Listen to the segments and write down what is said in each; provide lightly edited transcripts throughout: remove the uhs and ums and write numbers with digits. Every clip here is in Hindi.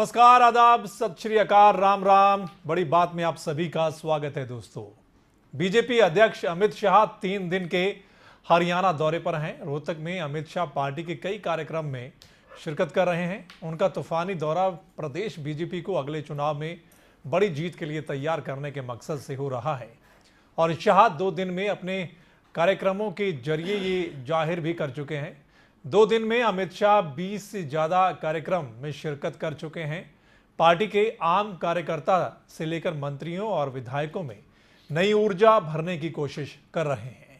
नमस्कार, आदाब, सत श्री अकाल, राम राम। बड़ी बात में आप सभी का स्वागत है दोस्तों। बीजेपी अध्यक्ष अमित शाह 3 दिन के हरियाणा दौरे पर हैं। रोहतक में अमित शाह पार्टी के कई कार्यक्रम में शिरकत कर रहे हैं। उनका तूफानी दौरा प्रदेश बीजेपी को अगले चुनाव में बड़ी जीत के लिए तैयार करने के मकसद से हो रहा है और शाह 2 दिन में अपने कार्यक्रमों के जरिए ये जाहिर भी कर चुके हैं। 2 दिन में अमित शाह 20 से ज़्यादा कार्यक्रम में शिरकत कर चुके हैं। पार्टी के आम कार्यकर्ता से लेकर मंत्रियों और विधायकों में नई ऊर्जा भरने की कोशिश कर रहे हैं।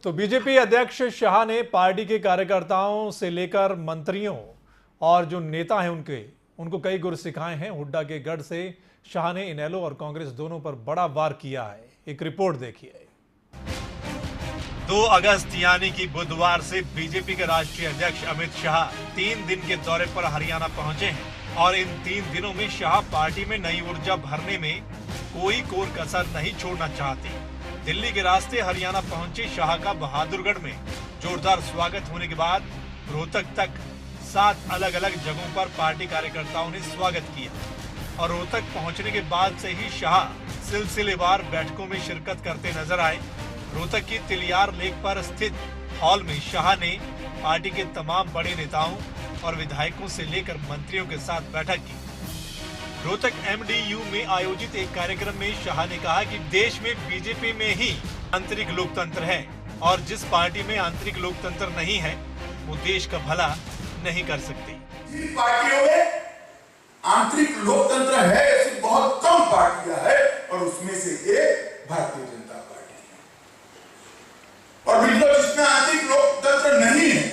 तो बीजेपी अध्यक्ष शाह ने पार्टी के कार्यकर्ताओं से लेकर मंत्रियों और जो नेता हैं उनको कई गुर सिखाए हैं। हुड्डा के गढ़ से शाह ने इनेलो और कांग्रेस दोनों पर बड़ा वार किया है। एक रिपोर्ट देखिए। 2 अगस्त यानी कि बुधवार से बीजेपी के राष्ट्रीय अध्यक्ष अमित शाह 3 दिन के दौरे पर हरियाणा पहुंचे हैं और इन 3 दिनों में शाह पार्टी में नई ऊर्जा भरने में कोई कोर कसर नहीं छोड़ना चाहते। दिल्ली के रास्ते हरियाणा पहुंचे शाह का बहादुरगढ़ में जोरदार स्वागत होने के बाद रोहतक तक 7 अलग अलग जगहों पर पार्टी कार्यकर्ताओं ने स्वागत किया और रोहतक पहुंचने के बाद से ही शाह सिलसिलेवार बैठकों में शिरकत करते नजर आए। रोहतक की तिलियार लेक पर स्थित हॉल में शाह ने पार्टी के तमाम बड़े नेताओं और विधायकों से लेकर मंत्रियों के साथ बैठक की। रोहतक MDU में आयोजित एक कार्यक्रम में शाह ने कहा कि देश में बीजेपी में ही आंतरिक लोकतंत्र है और जिस पार्टी में आंतरिक लोकतंत्र नहीं है वो देश का भला नहीं कर सकती। जिन पार्टियों में आंतरिक लोकतंत्र है ऐसी बहुत कम पार्टियां हैं और उसमें से एक भारतीय जनता पार्टी है। और बिल्कुल जिसमें आंतरिक लोकतंत्र नहीं है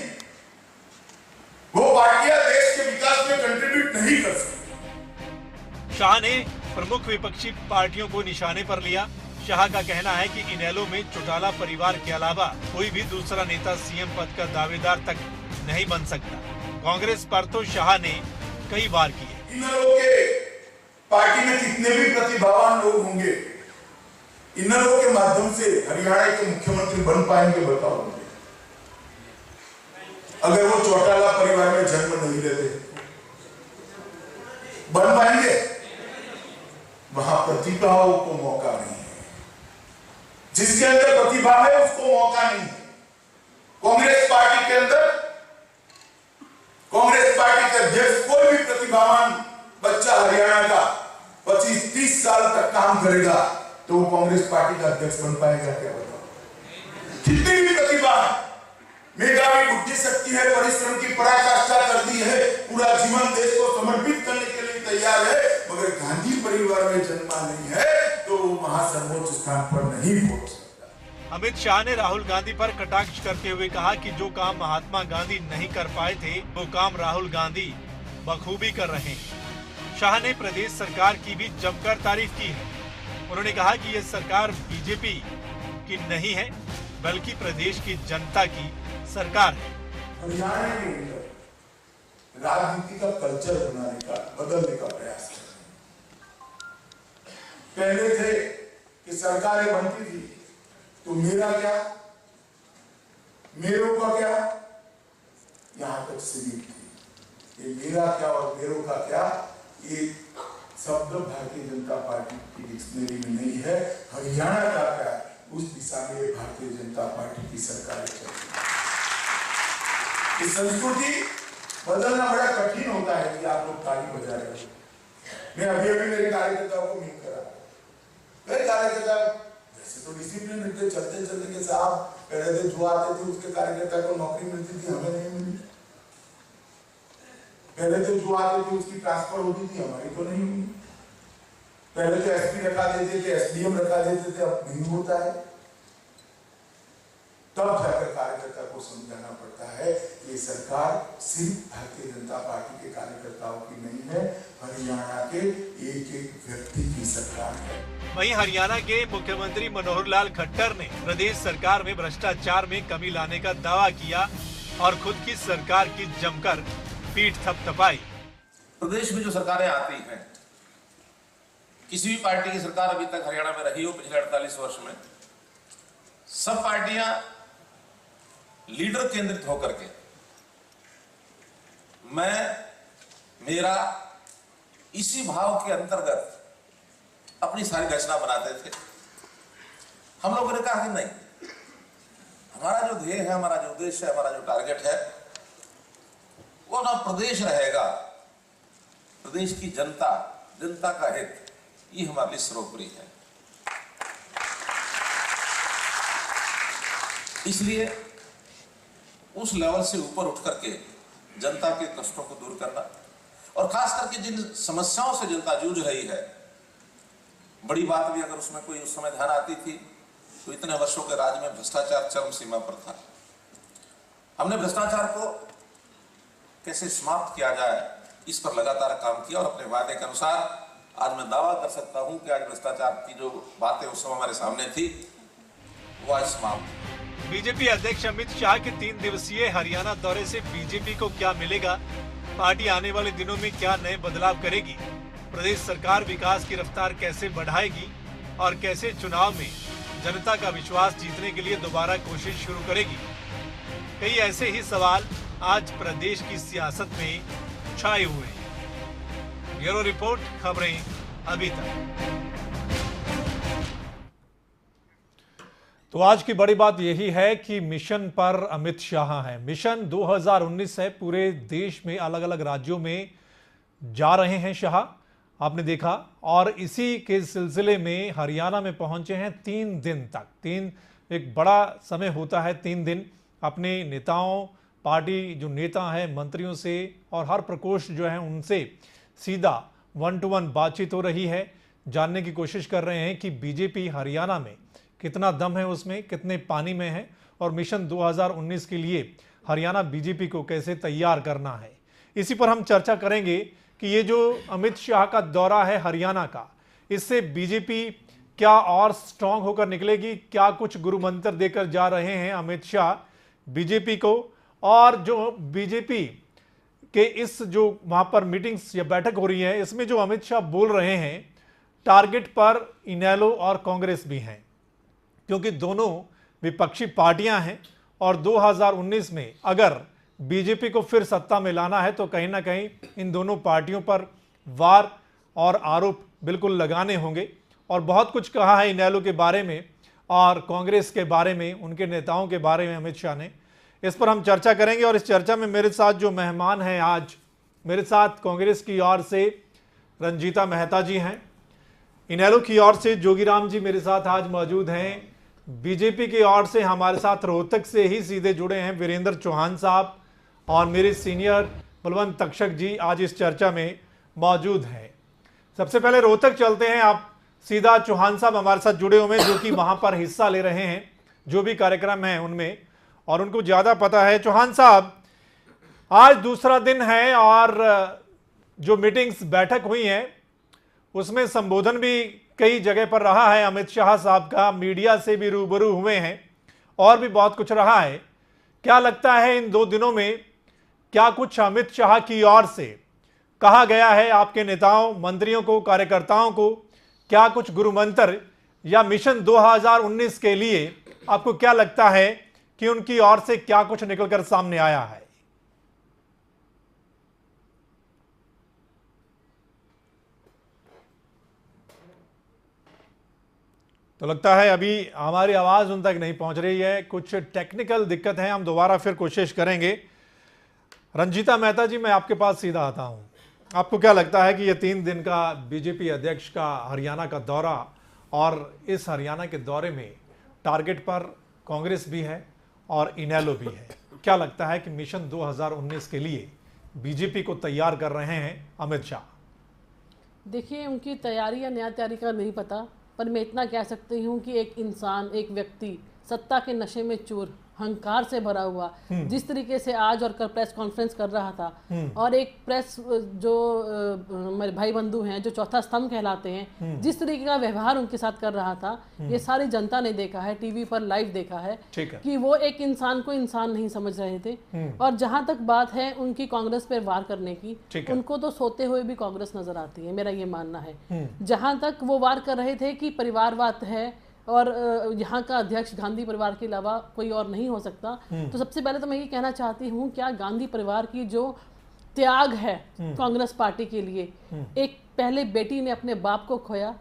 वो पार्टियां देश के विकास में कंट्रीब्यूट नहीं कर सकती। शाह ने प्रमुख विपक्षी पार्टियों को निशाने पर लिया। शाह का कहना है कि इनेलो में चौटाला परिवार के अलावा कोई भी दूसरा नेता सीएम पद का दावेदार तक नहीं बन सकता। कांग्रेस पर तो शाह ने कई बार किए। इनेलो के पार्टी में जितने भी प्रतिभावान लोग होंगे इनेलो के माध्यम से हरियाणा के मुख्यमंत्री बन पाएंगे, बताओ मुझे। अगर वो चौटाला परिवार में जन्म नहीं लेते बन पाएंगे? वहां प्रतिभाओं को मौका नहीं है। जिसके अंदर प्रतिभा है उसको मौका नहीं है। कांग्रेस पार्टी के अंदर कांग्रेस पार्टी के अध्यक्ष कोई भी प्रतिभावान बच्चा हरियाणा का 25-30 साल तक काम करेगा तो वो कांग्रेस पार्टी का अध्यक्ष बन पाएगा क्या? बताओ। जितनी भी प्रतिभा मेधावी बुद्धि शक्ति है, परिश्रम की पराकाष्ठा कर दी है, पूरा जीवन देश को समर्पित करने के लिए तैयार है, मगर गांधी परिवार में जन्मा नहीं है तो महासर्वोच्च स्थान पर नहीं पहुंच सकता। अमित शाह ने राहुल गांधी पर कटाक्ष करते हुए कहा कि जो काम महात्मा गांधी नहीं कर पाए थे वो काम राहुल गांधी बखूबी कर रहे हैं। शाह ने प्रदेश सरकार की भी जमकर तारीफ की है। उन्होंने कहा कि ये सरकार बीजेपी की नहीं है बल्कि प्रदेश की जनता की सरकार है। हरियाणा के अंदर राजनीति का कल्चर बनाने का, बदलने का प्रयास कर रहे हैं। पहले थे कि सरकारें बनती थी तो मेरा क्या, मेरों का क्या, यहां तक सीमित थी। ये मेरा क्या और मेरों का क्या ये शब्द भारतीय जनता पार्टी की डिक्शनरी में नहीं है। हरियाणा का क्या, उस दिशा में भारतीय जनता पार्टी की सरकार चल रही है। इस संस्कृति बदलना बड़ा कठिन होता है कि आप लोग ताली बजा रहे हो। मैं अभी मेरे कार्यकर्ताओं को मीट करा, कई कार्यकर्ता वैसे तो डिसिप्लिन रहते, चलते चलते के साहब पहले थे जो आते थे उसके कार्यकर्ता को नौकरी मिलती थी, हमें नहीं मिली। पहले तो जो आते थे उसकी ट्रांसफर होती थी, हमारी तो नहीं हुई। पहले तो SP रखा देते थे, SDM रखा देते थे, अब नहीं होता है। तब जाकर कार्यकर्ता को समझाना पड़ता है कि ये सरकार सिर्फ भारतीय जनता पार्टी के कार्यकर्ताओं की नहीं है, हरियाणा के एक एक व्यक्ति की सरकार है। वहीं हरियाणा के मुख्यमंत्री मनोहर लाल खट्टर ने प्रदेश सरकार में भ्रष्टाचार में कमी लाने का दावा किया और खुद की सरकार की जमकर पीठ थपथपाई। प्रदेश में जो सरकारें आती हैं किसी भी पार्टी की सरकार अभी तक हरियाणा में रही हो पिछले 48 वर्ष में, सब पार्टियां लीडर केंद्रित होकर के मेरा इसी भाव के अंतर्गत अपनी सारी रचना बनाते थे। हम लोगों ने कहा कि नहीं, हमारा जो ध्येय है, हमारा जो उद्देश्य है, हमारा जो टारगेट है, वो ना प्रदेश रहेगा, प्रदेश की जनता का हित, ये हमारे लिए सर्वोपरि है। इसलिए उस लेवल से ऊपर उठ करके जनता के कष्टों को दूर करना, और खास करके जिन समस्याओं से जनता जूझ रही है, बड़ी बात भी अगर उसमें कोई उस समय ध्यान आती थी तो इतने वर्षों के राज में भ्रष्टाचार चरम सीमा पर था। हमने भ्रष्टाचार को कैसे समाप्त किया जाए, इस पर लगातार काम किया, और अपने वादे के अनुसार आज मैं दावा कर सकता हूं कि आज भ्रष्टाचार की जो बातें उस समय हमारे सामने थी, वो आज समाप्त। बीजेपी अध्यक्ष अमित शाह के 3 दिवसीय हरियाणा दौरे से बीजेपी को क्या मिलेगा? पार्टी आने वाले दिनों में क्या नए बदलाव करेगी? प्रदेश सरकार विकास की रफ्तार कैसे बढ़ाएगी और कैसे चुनाव में जनता का विश्वास जीतने के लिए दोबारा कोशिश शुरू करेगी? कई ऐसे ही सवाल आज प्रदेश की सियासत में छाए हुए हैं। ब्यूरो रिपोर्ट, खबरें अभी तक। तो आज की बड़ी बात यही है कि मिशन पर अमित शाह हैं। मिशन 2019 है, पूरे देश में अलग अलग राज्यों में जा रहे हैं शाह, आपने देखा, और इसी के सिलसिले में हरियाणा में पहुंचे हैं 3 दिन तक। एक बड़ा समय होता है 3 दिन अपने नेताओं, पार्टी जो नेता हैं, मंत्रियों से और हर प्रकोष्ठ जो है उनसे सीधा 1-to-1 बातचीत हो रही है। जानने की कोशिश कर रहे हैं कि बीजेपी हरियाणा में कितना दम है, उसमें कितने पानी में है, और मिशन 2019 के लिए हरियाणा बीजेपी को कैसे तैयार करना है। इसी पर हम चर्चा करेंगे कि ये जो अमित शाह का दौरा है हरियाणा का, इससे बीजेपी क्या और स्ट्रांग होकर निकलेगी? क्या कुछ गुरु मंत्र देकर जा रहे हैं अमित शाह बीजेपी को? और जो बीजेपी के इस जो वहां पर मीटिंग्स या बैठक हो रही है, इसमें जो अमित शाह बोल रहे हैं, टारगेट पर इनेलो और कांग्रेस भी हैं, क्योंकि दोनों विपक्षी पार्टियां हैं, और 2019 में अगर बीजेपी को फिर सत्ता में लाना है तो कहीं ना कहीं इन दोनों पार्टियों पर वार और आरोप बिल्कुल लगाने होंगे। और बहुत कुछ कहा है इनेलो के बारे में और कांग्रेस के बारे में, उनके नेताओं के बारे में अमित शाह ने। इस पर हम चर्चा करेंगे, और इस चर्चा में मेरे साथ जो मेहमान हैं आज, मेरे साथ कांग्रेस की ओर से रंजीता मेहता जी हैं, इनेलो की ओर से जोगीराम जी मेरे साथ आज मौजूद हैं, बीजेपी की ओर से हमारे साथ रोहतक से ही सीधे जुड़े हैं वीरेंद्र चौहान साहब, और मेरे सीनियर बलवंत तक्षक जी आज इस चर्चा में मौजूद हैं। सबसे पहले रोहतक चलते हैं, आप सीधा चौहान साहब हमारे साथ जुड़े हुए हैं, जो कि वहां पर हिस्सा ले रहे हैं जो भी कार्यक्रम है उनमें, और उनको ज्यादा पता है। चौहान साहब, आज दूसरा दिन है और जो मीटिंग्स बैठक हुई हैं उसमें संबोधन भी कई जगह पर रहा है अमित शाह साहब का, मीडिया से भी रूबरू हुए हैं और भी बहुत कुछ रहा है। क्या लगता है इन 2 दिनों में क्या कुछ अमित शाह की ओर से कहा गया है आपके नेताओं, मंत्रियों को, कार्यकर्ताओं को? क्या कुछ गुरु मंत्र या मिशन 2019 के लिए आपको क्या लगता है कि उनकी ओर से क्या कुछ निकलकर सामने आया है? तो लगता है अभी हमारी आवाज उन तक नहीं पहुंच रही है, कुछ टेक्निकल दिक्कत है, हम दोबारा फिर कोशिश करेंगे। रंजीता मेहता जी, मैं आपके पास सीधा आता हूं। आपको क्या लगता है कि ये 3 दिन का बीजेपी अध्यक्ष का हरियाणा का दौरा, और इस हरियाणा के दौरे में टारगेट पर कांग्रेस भी है और इनेलो भी है, क्या लगता है कि मिशन 2019 के लिए बीजेपी को तैयार कर रहे हैं अमित शाह? देखिए, उनकी तैयारी या नया तैयारी का नहीं पता, पर मैं इतना कह सकती हूँ कि एक इंसान, एक व्यक्ति सत्ता के नशे में चूर, हंकार से भरा हुआ, जिस तरीके से आज और कल प्रेस कॉन्फ्रेंस कर रहा था, और एक प्रेस जो मेरे भाई बंधु हैं जो चौथा स्तंभ कहलाते हैं, जिस तरीके का व्यवहार उनके साथ कर रहा था, ये सारी जनता ने देखा है, टीवी पर लाइव देखा है कि वो एक इंसान को इंसान नहीं समझ रहे थे। और जहां तक बात है उनकी कांग्रेस पर वार करने की, उनको तो सोते हुए भी कांग्रेस नजर आती है, मेरा ये मानना है। जहां तक वो वार कर रहे थे कि परिवारवाद है और यहाँ का अध्यक्ष गांधी परिवार के अलावा कोई और नहीं हो सकता, तो सबसे पहले तो मैं ये कहना चाहती हूँ, क्या गांधी परिवार की जो त्याग है कांग्रेस पार्टी के लिए, एक पहले बेटी ने अपने बाप को खोया,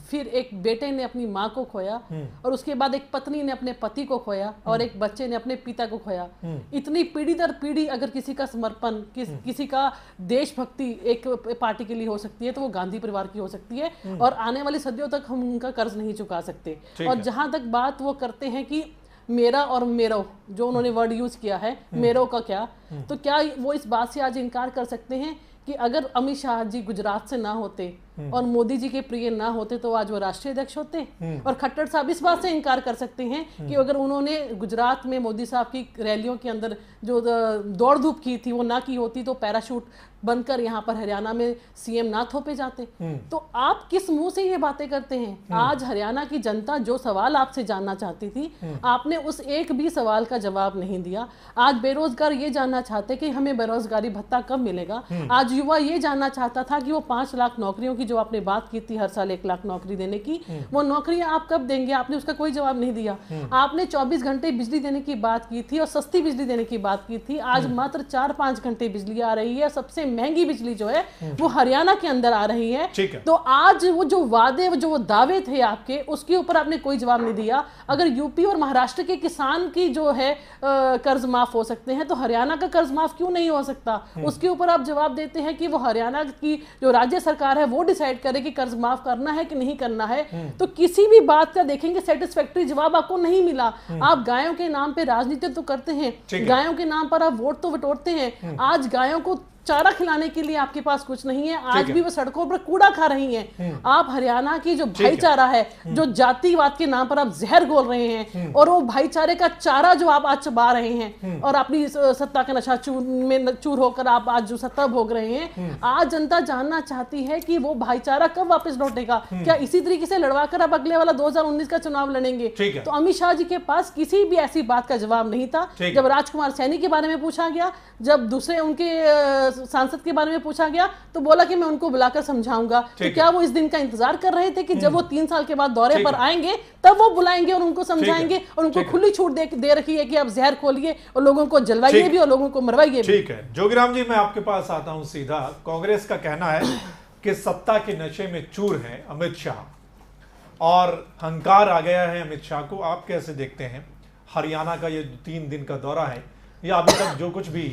फिर एक बेटे ने अपनी माँ को खोया, और उसके बाद एक पत्नी ने अपने पति को खोया, और एक बच्चे ने अपने पिता को खोया। इतनी पीढ़ी दर पीढ़ी अगर किसी का समर्पण, किसी का देशभक्ति एक पार्टी के लिए हो सकती है, तो वो गांधी परिवार की हो सकती है, और आने वाली सदियों तक हम उनका कर्ज नहीं चुका सकते। और जहां तक बात वो करते हैं कि मेरा और मेरो, जो उन्होंने वर्ड यूज किया है, मेरो का क्या, तो क्या वो इस बात से आज इनकार कर सकते हैं कि अगर अमित शाह जी गुजरात से ना होते और मोदी जी के प्रिय ना होते तो आज वो राष्ट्रीय अध्यक्ष होते? और खट्टर साहब इस बात से इनकार कर सकते हैं कि अगर उन्होंने गुजरात में मोदी साहब की रैलियों के अंदर जो दौड़ धूप की थी वो ना की होती तो पैराशूट बनकर यहाँ पर हरियाणा में सीएम ना थोपे जाते। तो आप किस मुंह से ये बातें करते हैं? आज हरियाणा की जनता जो सवाल आपसे जानना चाहती थी, आपने उस एक भी सवाल का जवाब नहीं दिया। आज बेरोजगार ये जानना चाहते कि हमें बेरोजगारी भत्ता कब मिलेगा। आज युवा ये जानना चाहता था कि वो 5 लाख नौकरियों की जो आपने बात की थी, हर साल 1 लाख नौकरी देने की, वो नौकरियां आप कब देंगे? आपने उसका कोई जवाब नहीं दिया। आपने 24 घंटे बिजली देने की बात की थी और सस्ती बिजली देने की बात की थी। आज मात्र 4-5 घंटे बिजली आ रही है। सबसे महंगी बिजली जो है वो हरियाणा के अंदर आ रही है। तो आज वो जो वादे, जो वो दावे थे आपके, उसके ऊपर आपने कोई जवाब नहीं दिया। अगर यूपी और महाराष्ट्र के किसान की जो है कर्ज माफ हो सकते हैं, तो हरियाणा का कर्ज माफ क्यों नहीं हो सकता? उसके ऊपर आप जवाब देते हैं कि वो हरियाणा की जो राज्य सरकार है वो डिसाइड करे कि कर्ज माफ करना है कि नहीं करना है। तो किसी भी बात का देखेंगे सेटिस्फैक्टरी जवाब आपको नहीं मिला। आप गायों के नाम पे राजनीति तो करते हैं, गायों के नाम पर आप वोट तो बटोरते हैं। आज गायों को चारा खिलाने के लिए आपके पास कुछ नहीं है। आज भी वो सड़कों पर कूड़ा खा रही हैं। आप हरियाणा की जो भाईचारा है, जो जातिवाद के नाम पर आप जहर घोल रहे हैं, और वो भाईचारे का चारा जो आप आज चबा रहे हैं, और अपनी सत्ता का नशा में चूर होकर आप आज जो सत्ता भोग रहे हैं। आज जनता जानना चाहती है कि वो भाईचारा कब वापस लौटेगा। क्या इसी तरीके से लड़वाकर आप अगले वाला 2019 का चुनाव लड़ेंगे? तो अमित शाह जी के पास किसी भी ऐसी बात का जवाब नहीं था। जब राजकुमार सैनी के बारे में पूछा गया, जब दूसरे उनके सांसद के बारे में पूछा गया, तो बोला कि मैं उनको बुलाकर समझाऊंगा। तो क्या वो इस दिन का इंतजार कर रहे थे कि जब वो 3 साल के बाद दौरे पर आएंगे तब वो बुलाएंगे और उनको समझाएंगे? और उनको खुली छूट दे रखी है कि आप जहर खोलिए और लोगों को जलवाइए भी और लोगों को मरवाइए भी। ठीक है जोगीराम जी, मैं आपके पास आता हूं सीधा। कांग्रेस का कहना है कि सत्ता के नशे में चूर है अमित शाह और हंकार आ गया है अमित शाह को। आप कैसे देखते हैं हरियाणा का ये 3 दिन का दौरा है, या अभी तक जो कुछ भी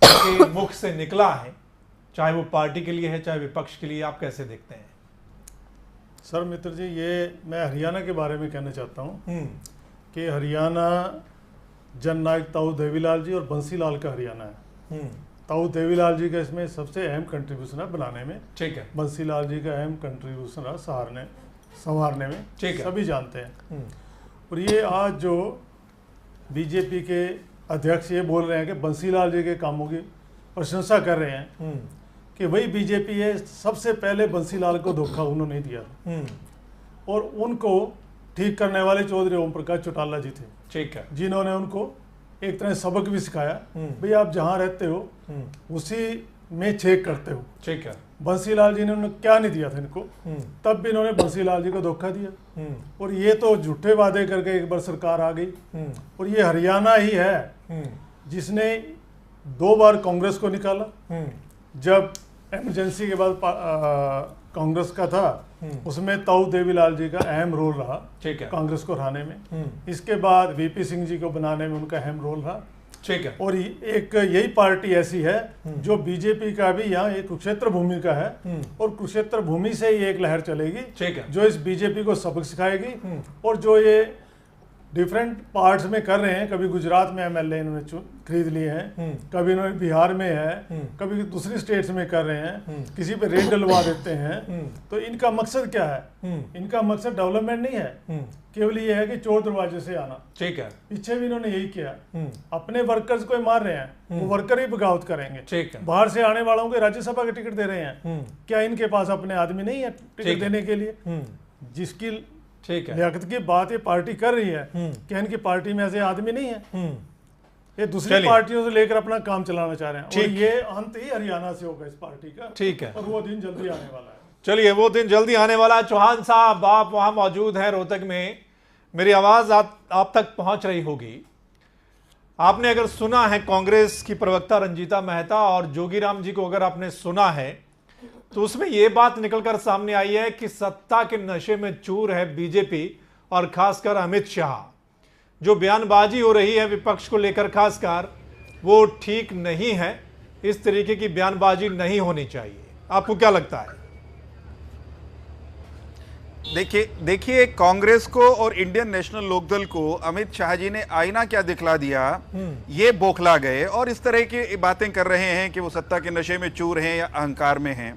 के मुख से निकला है, चाहे वो पार्टी के लिए है चाहे विपक्ष के लिए, आप कैसे देखते हैं? सर मित्र जी, ये मैं हरियाणा के बारे में कहना चाहता हूँ कि हरियाणा जननायक ताऊ देवीलाल जी और बंसीलाल का हरियाणा है। ताऊ देवीलाल जी का इसमें सबसे अहम कंट्रीब्यूशन है बनाने में। ठीक है। बंसीलाल जी का अहम कंट्रीब्यूशन है संवारने में। ठीक है, सभी जानते हैं। और ये आज जो बीजेपी के अध्यक्ष ये बोल रहे हैं कि बंसीलाल जी के कामों की प्रशंसा कर रहे हैं कि वही बीजेपी है, सबसे पहले बंसीलाल को धोखा उन्होंने दिया और उनको ठीक करने वाले चौधरी ओम प्रकाश चौटाला जी थे। ठीक है। जिन्होंने उनको एक तरह सबक भी सिखाया, भाई आप जहाँ रहते हो उसी में छेक करते हो। ठीक है। बंसीलाल जी ने उन्होंने क्या नहीं दिया था इनको, तब भी इन्होंने बंसीलाल जी को धोखा दिया। और ये तो झूठे वादे करके एक बार सरकार आ गई। और ये हरियाणा ही है जिसने 2 बार कांग्रेस को निकाला। जब इमरजेंसी के बाद कांग्रेस का था, उसमें ताऊ देवीलाल जी का अहम रोल रहा कांग्रेस को हराने में। इसके बाद वीपी सिंह जी को बनाने में उनका अहम रोल रहा। ठीक है। और एक यही पार्टी ऐसी है जो बीजेपी का भी यहाँ एक कुरुक्षेत्र भूमि का है, और कुरुक्षेत्र भूमि से ही एक लहर चलेगी जो इस बीजेपी को सबक सिखाएगी। और जो ये डिफरेंट पार्ट्स में कर रहे हैं। कभी गुजरात में एमएलए इन्होंने खरीद लिए हैं, कभी इन्होंने बिहार में है, कभी दूसरी स्टेट्स में कर रहे हैं, किसी पे रेट डलवा देते हैं। तो इनका मकसद क्या है? इनका मकसद डेवलपमेंट नहीं है, केवल ये है कि चोर दरवाजे से आना। ठीक है, पीछे भी इन्होंने यही किया। अपने वर्कर्स को मार रहे हैं, वो वर्कर ही बगावत करेंगे। ठीक है, बाहर से आने वालों को राज्यसभा के टिकट दे रहे हैं। क्या इनके पास अपने आदमी नहीं है टिकट देने के लिए? जिसकी ठीक है, लियाकत की बात ये पार्टी कर रही है, क्या इनकी पार्टी में ऐसे आदमी नहीं है? ये दूसरी पार्टियों से लेकर अपना काम चलाना चाह रहे हैं, और ये अंत ही हरियाणा से होगा इस पार्टी का। ठीक है, और वो दिन जल्दी आने वाला है। चलिए, वो दिन जल्दी आने वाला है। चौहान साहब, आप वहां मौजूद हैं रोहतक में, मेरी आवाज आप तक पहुंच रही होगी। आपने अगर सुना है कांग्रेस की प्रवक्ता रंजीता मेहता और जोगीराम जी को अगर आपने सुना है, तो उसमें यह बात निकलकर सामने आई है कि सत्ता के नशे में चूर है बीजेपी और खासकर अमित शाह। जो बयानबाजी हो रही है विपक्ष को लेकर खासकर, वो ठीक नहीं है। इस तरीके की बयानबाजी नहीं होनी चाहिए। आपको क्या लगता है? देखिए कांग्रेस को और इंडियन नेशनल लोकदल को अमित शाह जी ने आईना क्या दिखला दिया, ये बौखला गए और इस तरह की बातें कर रहे हैं कि वो सत्ता के नशे में चूर हैं या अहंकार में हैं।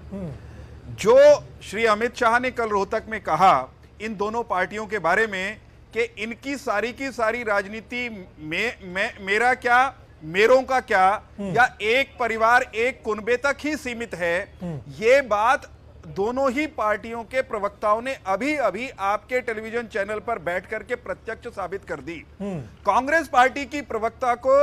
जो श्री अमित शाह ने कल रोहतक में कहा इन दोनों पार्टियों के बारे में कि इनकी सारी राजनीति में मेरा क्या, मेरों का क्या, या एक परिवार एक कुनबे तक ही सीमित है, ये बात दोनों ही पार्टियों के प्रवक्ताओं ने अभी अभी आपके टेलीविजन चैनल पर बैठ करके प्रत्यक्ष साबित कर दी। कांग्रेस पार्टी की प्रवक्ता को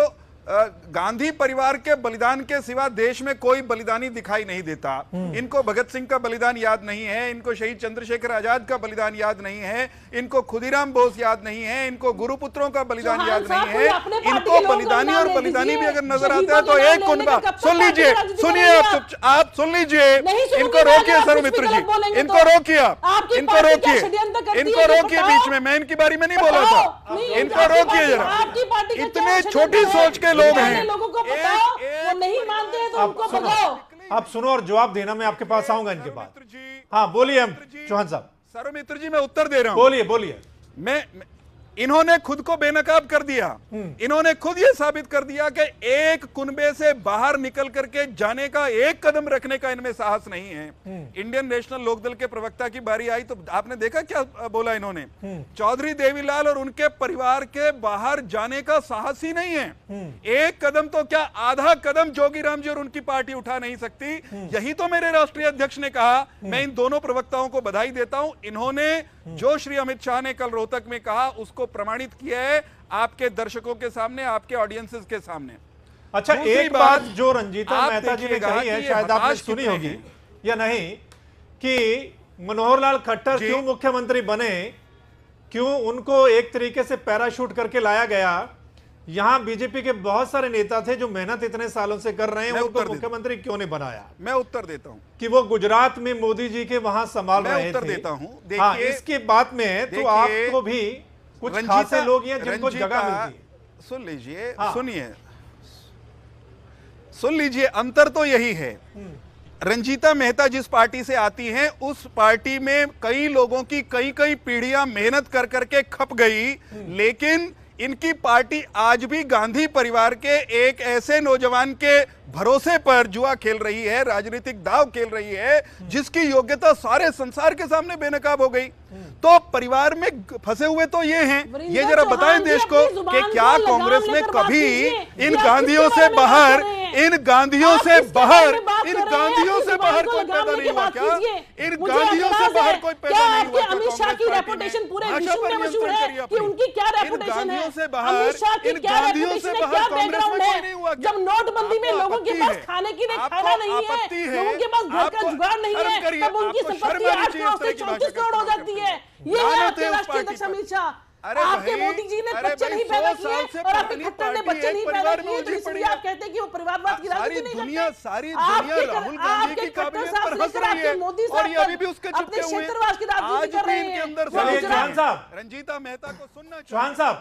गांधी परिवार के बलिदान के सिवा देश में कोई बलिदानी दिखाई नहीं देता। इनको भगत सिंह का बलिदान याद नहीं है, इनको शहीद चंद्रशेखर आजाद का बलिदान याद नहीं है, इनको खुदीराम बोस याद नहीं है, इनको गुरुपुत्रों का बलिदान याद नहीं है। इनको बलिदानी और बलिदानी भी अगर नजर आता है तो एक कुनबा। सुन लीजिए, सुनिए, आप सुन लीजिए। इनको रोकिए सौमित्र जी, इनको रोकिए, इनको रोकिए, इनको रोकिए बीच में। मैं इनकी बारी में नहीं बोला था, इनको रोकिए जरा। इतने छोटी सोच के लोग हैं, लोगों को बताओ, वो नहीं मानते हैं तो उनको भगाओ। आप सुनो और जवाब देना, मैं आपके पास आऊंगा इनके बाद। हाँ बोलिए चौहान साहब। सौमित्र जी मैं उत्तर दे रहा हूं। बोलिए बोलिए। इन्होंने खुद को बेनकाब कर दिया। इन्होंने खुद ये साबित कर दिया कि एक कुनबे से बाहर निकल करके जाने का एक कदम रखने का इनमें साहस नहीं है। इंडियन नेशनल लोकदल के प्रवक्ता की बारी आई तो आपने देखा क्या बोला इन्होंने? चौधरी देवीलाल और उनके परिवार के बाहर जाने का साहस ही नहीं है। एक कदम तो क्या आधा कदम जोगीराम जी और उनकी पार्टी उठा नहीं सकती। यही तो मेरे राष्ट्रीय अध्यक्ष ने कहा। मैं इन दोनों प्रवक्ताओं को बधाई देता हूं। इन्होंने जो श्री अमित शाह ने कल रोहतक में कहा उसको प्रमाणित किया है आपके दर्शकों के सामने, आपके ऑडियंसेस के सामने। अच्छा, एक बात जो रंजीता मेहता जी ने कही है, शायद आपने सुनी होगी या नहीं, कि मनोहर लाल खट्टर क्यों मुख्यमंत्री बने, क्यों उनको एक तरीके से पैराशूट करके लाया गया। यहां बीजेपी के बहुत सारे नेता थे जो मेहनत इतने सालों से कर रहे हैं, उनको मुख्यमंत्री क्यों नहीं बनाया? मैं उत्तर देता हूं कि वो गुजरात में मोदी जी के वहां संभाल रहे थे। उत्तर देता हूं। हाँ, इसके बाद में तो आपको भी कुछ खासे लोग हैं जिनको जगह मिलती है। सुन लीजिए, सुनिए, सुन लीजिए, अंतर तो यही है। रंजीता मेहता जिस पार्टी से आती हैं उस पार्टी में कई लोगों की कई पीढ़ियां मेहनत कर करके खप गई, लेकिन इनकी पार्टी आज भी गांधी परिवार के एक ऐसे नौजवान के भरोसे पर जुआ खेल रही है, राजनीतिक दांव खेल रही है, जिसकी योग्यता सारे संसार के सामने बेनकाब हो गई। तो परिवार में फंसे हुए तो ये हैं। ये जरा बताएं देश को कि क्या कांग्रेस ने कभी इन गांधियों से बाहर कोई पैदा नहीं हुआ क्या? इन गांधियों से बाहर कोई पैदा नहीं हुआ? अमित शाह की रेपुटेशन पूरे विश्व में मशहूर है कि उनकी क्या रेपुटेशन है। अमित शाह की क्या रेपुटेशन है, क्या बैकग्राउंड है। जब नोटबंदी में लोगों के पास खाने के लिए खाना नहीं है, लोगों के पास घर का जुगाड़ नहीं है, तब उनकी संपत्ति 8 करोड़ से 34 करोड़ हो जाती है। ये है आपके राष्ट्रीय अध्यक्ष अमित शाह। आपके मोदी जी ने बच्चे नहीं पैदा किए और आपके खट्टर ने बच्चे नहीं पैदा किए, तो इसलिए आप कहते हैं कि वो परिवारवाद की राजनीति नहीं करते। सारी दुनिया राहुल गांधी की काबिलियत पर हंस रही है और ये अभी भी उसके चिपके हुए हैं। क्षेत्रवाद की राजनीति कर रहे हैं। चलिए चौहान साहब, रंजीता मेहता को सुनना। चौहान साहब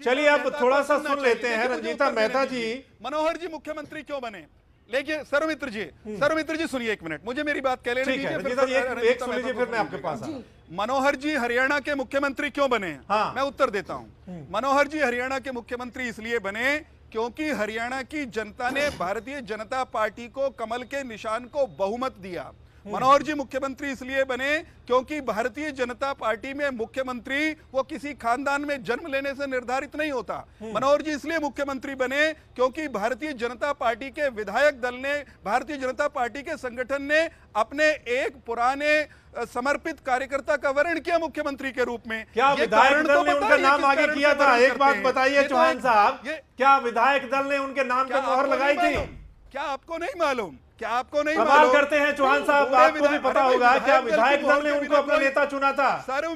चलिए अब थोड़ा सा सुन लेते हैं। रंजीता मेहता जी, मनोहर जी मुख्यमंत्री क्यों बने? लेकिए सरोमित्र जी सुनिए एक मिनट, मुझे मेरी बात कह लेने ठीक है दीजिए, रंजीता जी, फिर एक सुन लीजिए, फिर मैं आपके पास आता हूं। मनोहर जी हरियाणा के मुख्यमंत्री क्यों बने? हाँ। मैं उत्तर देता हूं। मनोहर जी हरियाणा के मुख्यमंत्री इसलिए बने क्योंकि हरियाणा की जनता ने भारतीय जनता पार्टी को कमल के निशान को बहुमत दिया। मनोहर जी मुख्यमंत्री इसलिए बने क्योंकि भारतीय जनता पार्टी में मुख्यमंत्री वो किसी खानदान में जन्म लेने से निर्धारित नहीं होता। मनोहर जी इसलिए मुख्यमंत्री बने क्योंकि भारतीय जनता पार्टी के विधायक दल ने, भारतीय जनता पार्टी के संगठन ने अपने एक पुराने समर्पित कार्यकर्ता का वर्ण किया मुख्यमंत्री के रूप में। क्या विधायक दल ने उनका नाम आगे किया था? एक बात बताइए चौहान साहब, क्या विधायक दल ने उनके नाम पर मोहर लगाई थी? क्या आपको नहीं मालूम? क्या आपको नहीं सवाल मालूम? करते हैं चौहान साहब, आपको भी पता होगा, क्या विधायक दल ने उनको अपना नेता चुना था,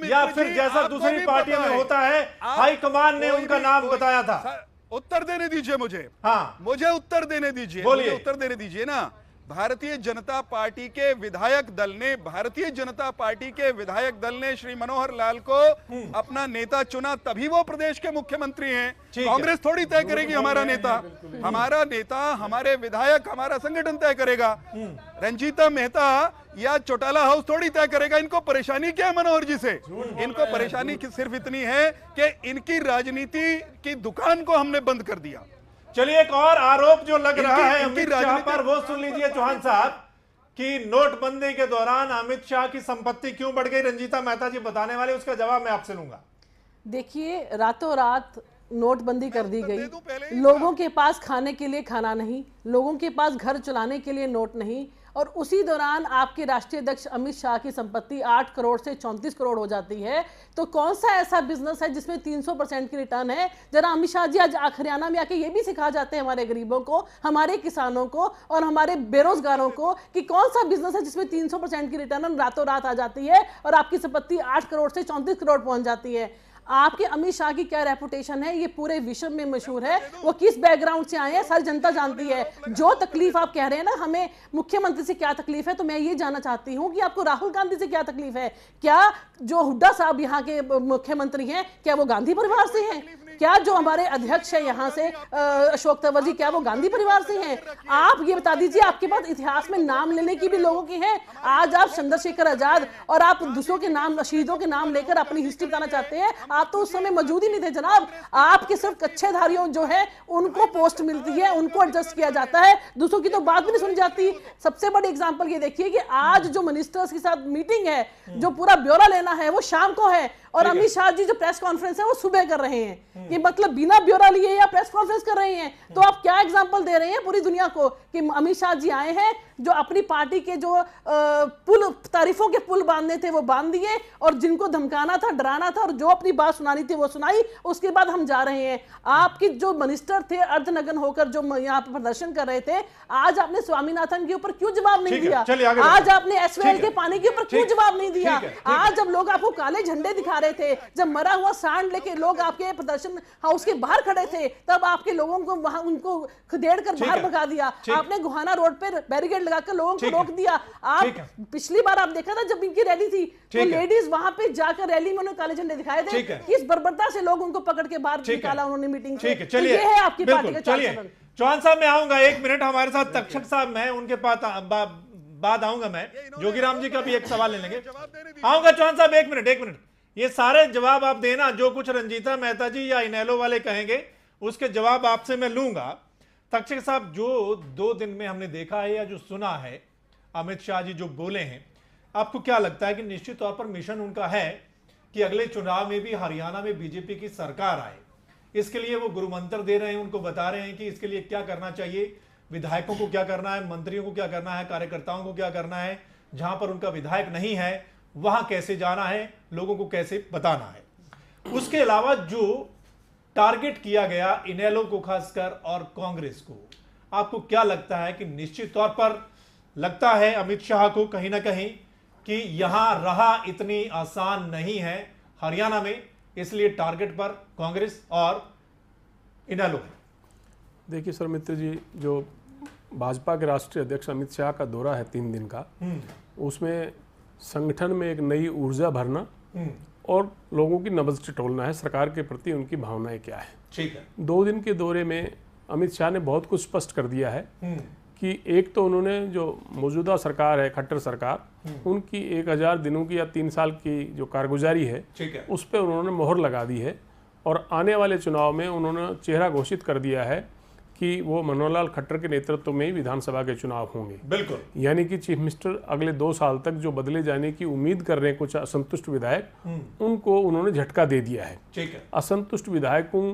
या फिर जैसा दूसरी पार्टियों में होता है हाईकमान ने उनका नाम बताया था? उत्तर देने दीजिए मुझे। हाँ, मुझे उत्तर देने दीजिए, मुझे उत्तर देने दीजिए ना। भारतीय जनता पार्टी के विधायक दल ने, भारतीय जनता पार्टी के विधायक दल ने श्री मनोहर लाल को अपना नेता चुना, तभी वो प्रदेश के मुख्यमंत्री हैं। कांग्रेस थोड़ी तय करेगी हमारा नेता। हमारा नेता, हमारे विधायक, हमारा संगठन तय करेगा। रंजीता मेहता या चौटाला हाउस थोड़ी तय करेगा। इनको परेशानी क्या है मनोहर जी से? इनको परेशानी सिर्फ इतनी है कि इनकी राजनीति की दुकान को हमने बंद कर दिया। चलिए, एक और आरोप जो लग रहा है अमित शाह पर, वो सुन लीजिए चौहान साहब, कि नोटबंदी के दौरान अमित शाह की संपत्ति क्यों बढ़ गई। रंजीता मेहता जी बताने वाले, उसका जवाब मैं आपसे लूंगा। देखिए, रातों रात नोटबंदी कर दी गई। लोगों के पास खाने के लिए खाना नहीं, लोगों के पास घर चलाने के लिए नोट नहीं, और उसी दौरान आपके राष्ट्रीय अध्यक्ष अमित शाह की संपत्ति 8 करोड़ से 34 करोड़ हो जाती है। तो कौन सा ऐसा बिजनेस है जिसमें 300% की रिटर्न है? जरा अमित शाह जी आज हरियाणा में आके ये भी सिखा जाते हैं हमारे गरीबों को, हमारे किसानों को और हमारे बेरोजगारों को कि कौन सा बिजनेस है जिसमें 300% की रिटर्न रातों रात आ जाती है और आपकी संपत्ति 8 करोड़ से 34 करोड़ पहुंच जाती है। आपके अमित शाह की क्या रेपुटेशन है, ये पूरे विश्व में मशहूर है। वो किस बैकग्राउंड से आए हैं सारी जनता जानती है। जो तकलीफ आप कह रहे हैं ना, हमें मुख्यमंत्री से क्या तकलीफ है, तो मैं ये जानना चाहती हूँ कि आपको राहुल गांधी से क्या तकलीफ है? क्या जो हुड्डा साहब यहाँ के मुख्यमंत्री हैं, क्या वो गांधी परिवार से हैं? क्या जो हमारे अध्यक्ष है यहाँ से अशोक तंवर जी, क्या वो गांधी परिवार से हैं? आप ये बता दीजिए, आपके पास इतिहास में नाम लेने की भी लोगों की है। आज आप चंद्रशेखर आजाद और आप दूसरों के नाम, शहीदों के नाम लेकर अपनी हिस्ट्री बताना चाहते हैं। आप तो उस समय मौजूद ही नहीं थे जनाब। आपके सिर्फ कच्छेधारियों जो है उनको पोस्ट मिलती है, उनको एडजस्ट किया जाता है, दूसरों की तो बात भी नहीं सुनी जाती। सबसे बड़ी एग्जांपल ये देखिए कि आज जो मिनिस्टर्स के साथ मीटिंग है, जो पूरा ब्यौरा लेना है, वो शाम को है, और अमित शाह जी जो प्रेस कॉन्फ्रेंस है वो सुबह कर रहे हैं। ये मतलब बिना ब्यौरा लिए या प्रेस कॉन्फ्रेंस कर रहे हैं। तो आप क्या एग्जांपल दे रहे हैं पूरी दुनिया को कि अमित शाह जी आए हैं, जो अपनी पार्टी के जो पुल, तारीफों के पुल बांधने थे वो बांध दिए, और जिनको धमकाना था, डराना था, और जो अपनी बात सुनानी थी वो सुनाई। उसके बाद हम जा रहे हैं। आपके जो मिनिस्टर थे अर्धनग्न होकर जो यहाँ पर प्रदर्शन कर रहे थे, आज आपने स्वामीनाथन के ऊपर क्यों जवाब नहीं दिया? आज आपने एसवाईएल के पानी के ऊपर क्यों जवाब नहीं दिया? आज जब लोग आपको काले झंडे दिखा रहे थे, जब मरा हुआ सांड लेके लोग आपके प्रदर्शन हाउस के बाहर खड़े थे, तब आपके लोगों को वहां उनको खदेड़ कर बाहर भगा दिया। आपने गुहाना रोड पर बैरिकेड लगाकर लोगों को रोक दिया। आप पिछली बार आप देखा था जब इनकी रैली थी, तो लेडीज वहां पे जाकर रैली में उन्होंने काले झंडे दिखाए थे। किस बर्बरता से लोग उनको पकड़ के बाहर निकाला उन्होंने मीटिंग से। तो ये है आपकी पार्टी का चाल। चौहान साहब मैं आऊंगा, एक मिनट हमारे साथ तक्षक साहब, मैं उनके पास बाद आऊंगा। मैं जोगीराम जी का भी एक सवाल ले लेंगे, आऊंगा। चौहान साहब एक मिनट, ये सारे जवाब आप देना, जो कुछ रंजीता मेहता जी या इनेलो वाले कहेंगे उसके जवाब आपसे मैं लूंगा। तक्षक साहब, जो 2 दिन में हमने देखा है या जो सुना है, अमित शाह जी जो बोले हैं, आपको क्या लगता है कि निश्चित तौर पर मिशन उनका है कि अगले चुनाव में भी हरियाणा में बीजेपी की सरकार आए? इसके लिए वो गुरु मंत्र दे रहे हैं, उनको बता रहे हैं कि इसके लिए क्या करना चाहिए, विधायकों को क्या करना है, मंत्रियों को क्या करना है, कार्यकर्ताओं को क्या करना है, जहां पर उनका विधायक नहीं है वहां कैसे जाना है, लोगों को कैसे बताना है। उसके अलावा जो टारगेट किया गया इनेलो को खासकर और कांग्रेस को, आपको क्या लगता है कि निश्चित तौर पर लगता है अमित शाह को कहीं ना कहीं कि यहां रहा इतनी आसान नहीं है हरियाणा में, इसलिए टारगेट पर कांग्रेस और इनेलो है? देखिए सर मित्र जी, जो भाजपा के राष्ट्रीय अध्यक्ष अमित शाह का दौरा है 3 दिन का, उसमें संगठन में एक नई ऊर्जा भरना और लोगों की नब्ज टटोलना है, सरकार के प्रति उनकी भावनाएं क्या है। ठीक है। 2 दिन के दौरे में अमित शाह ने बहुत कुछ स्पष्ट कर दिया है कि एक तो उन्होंने जो मौजूदा सरकार है, खट्टर सरकार, उनकी 1000 दिनों की या 3 साल की जो कारगुजारी है, ठीक है, उस पर उन्होंने मोहर लगा दी है और आने वाले चुनाव में उन्होंने चेहरा घोषित कर दिया है कि वो मनोहर लाल खट्टर के नेतृत्व में ही विधानसभा के चुनाव होंगे। बिल्कुल, यानी कि चीफ मिनिस्टर अगले 2 साल तक जो बदले जाने की उम्मीद कर रहे हैं कुछ असंतुष्ट विधायक, उनको उन्होंने झटका दे दिया है। ठीक है, असंतुष्ट विधायकों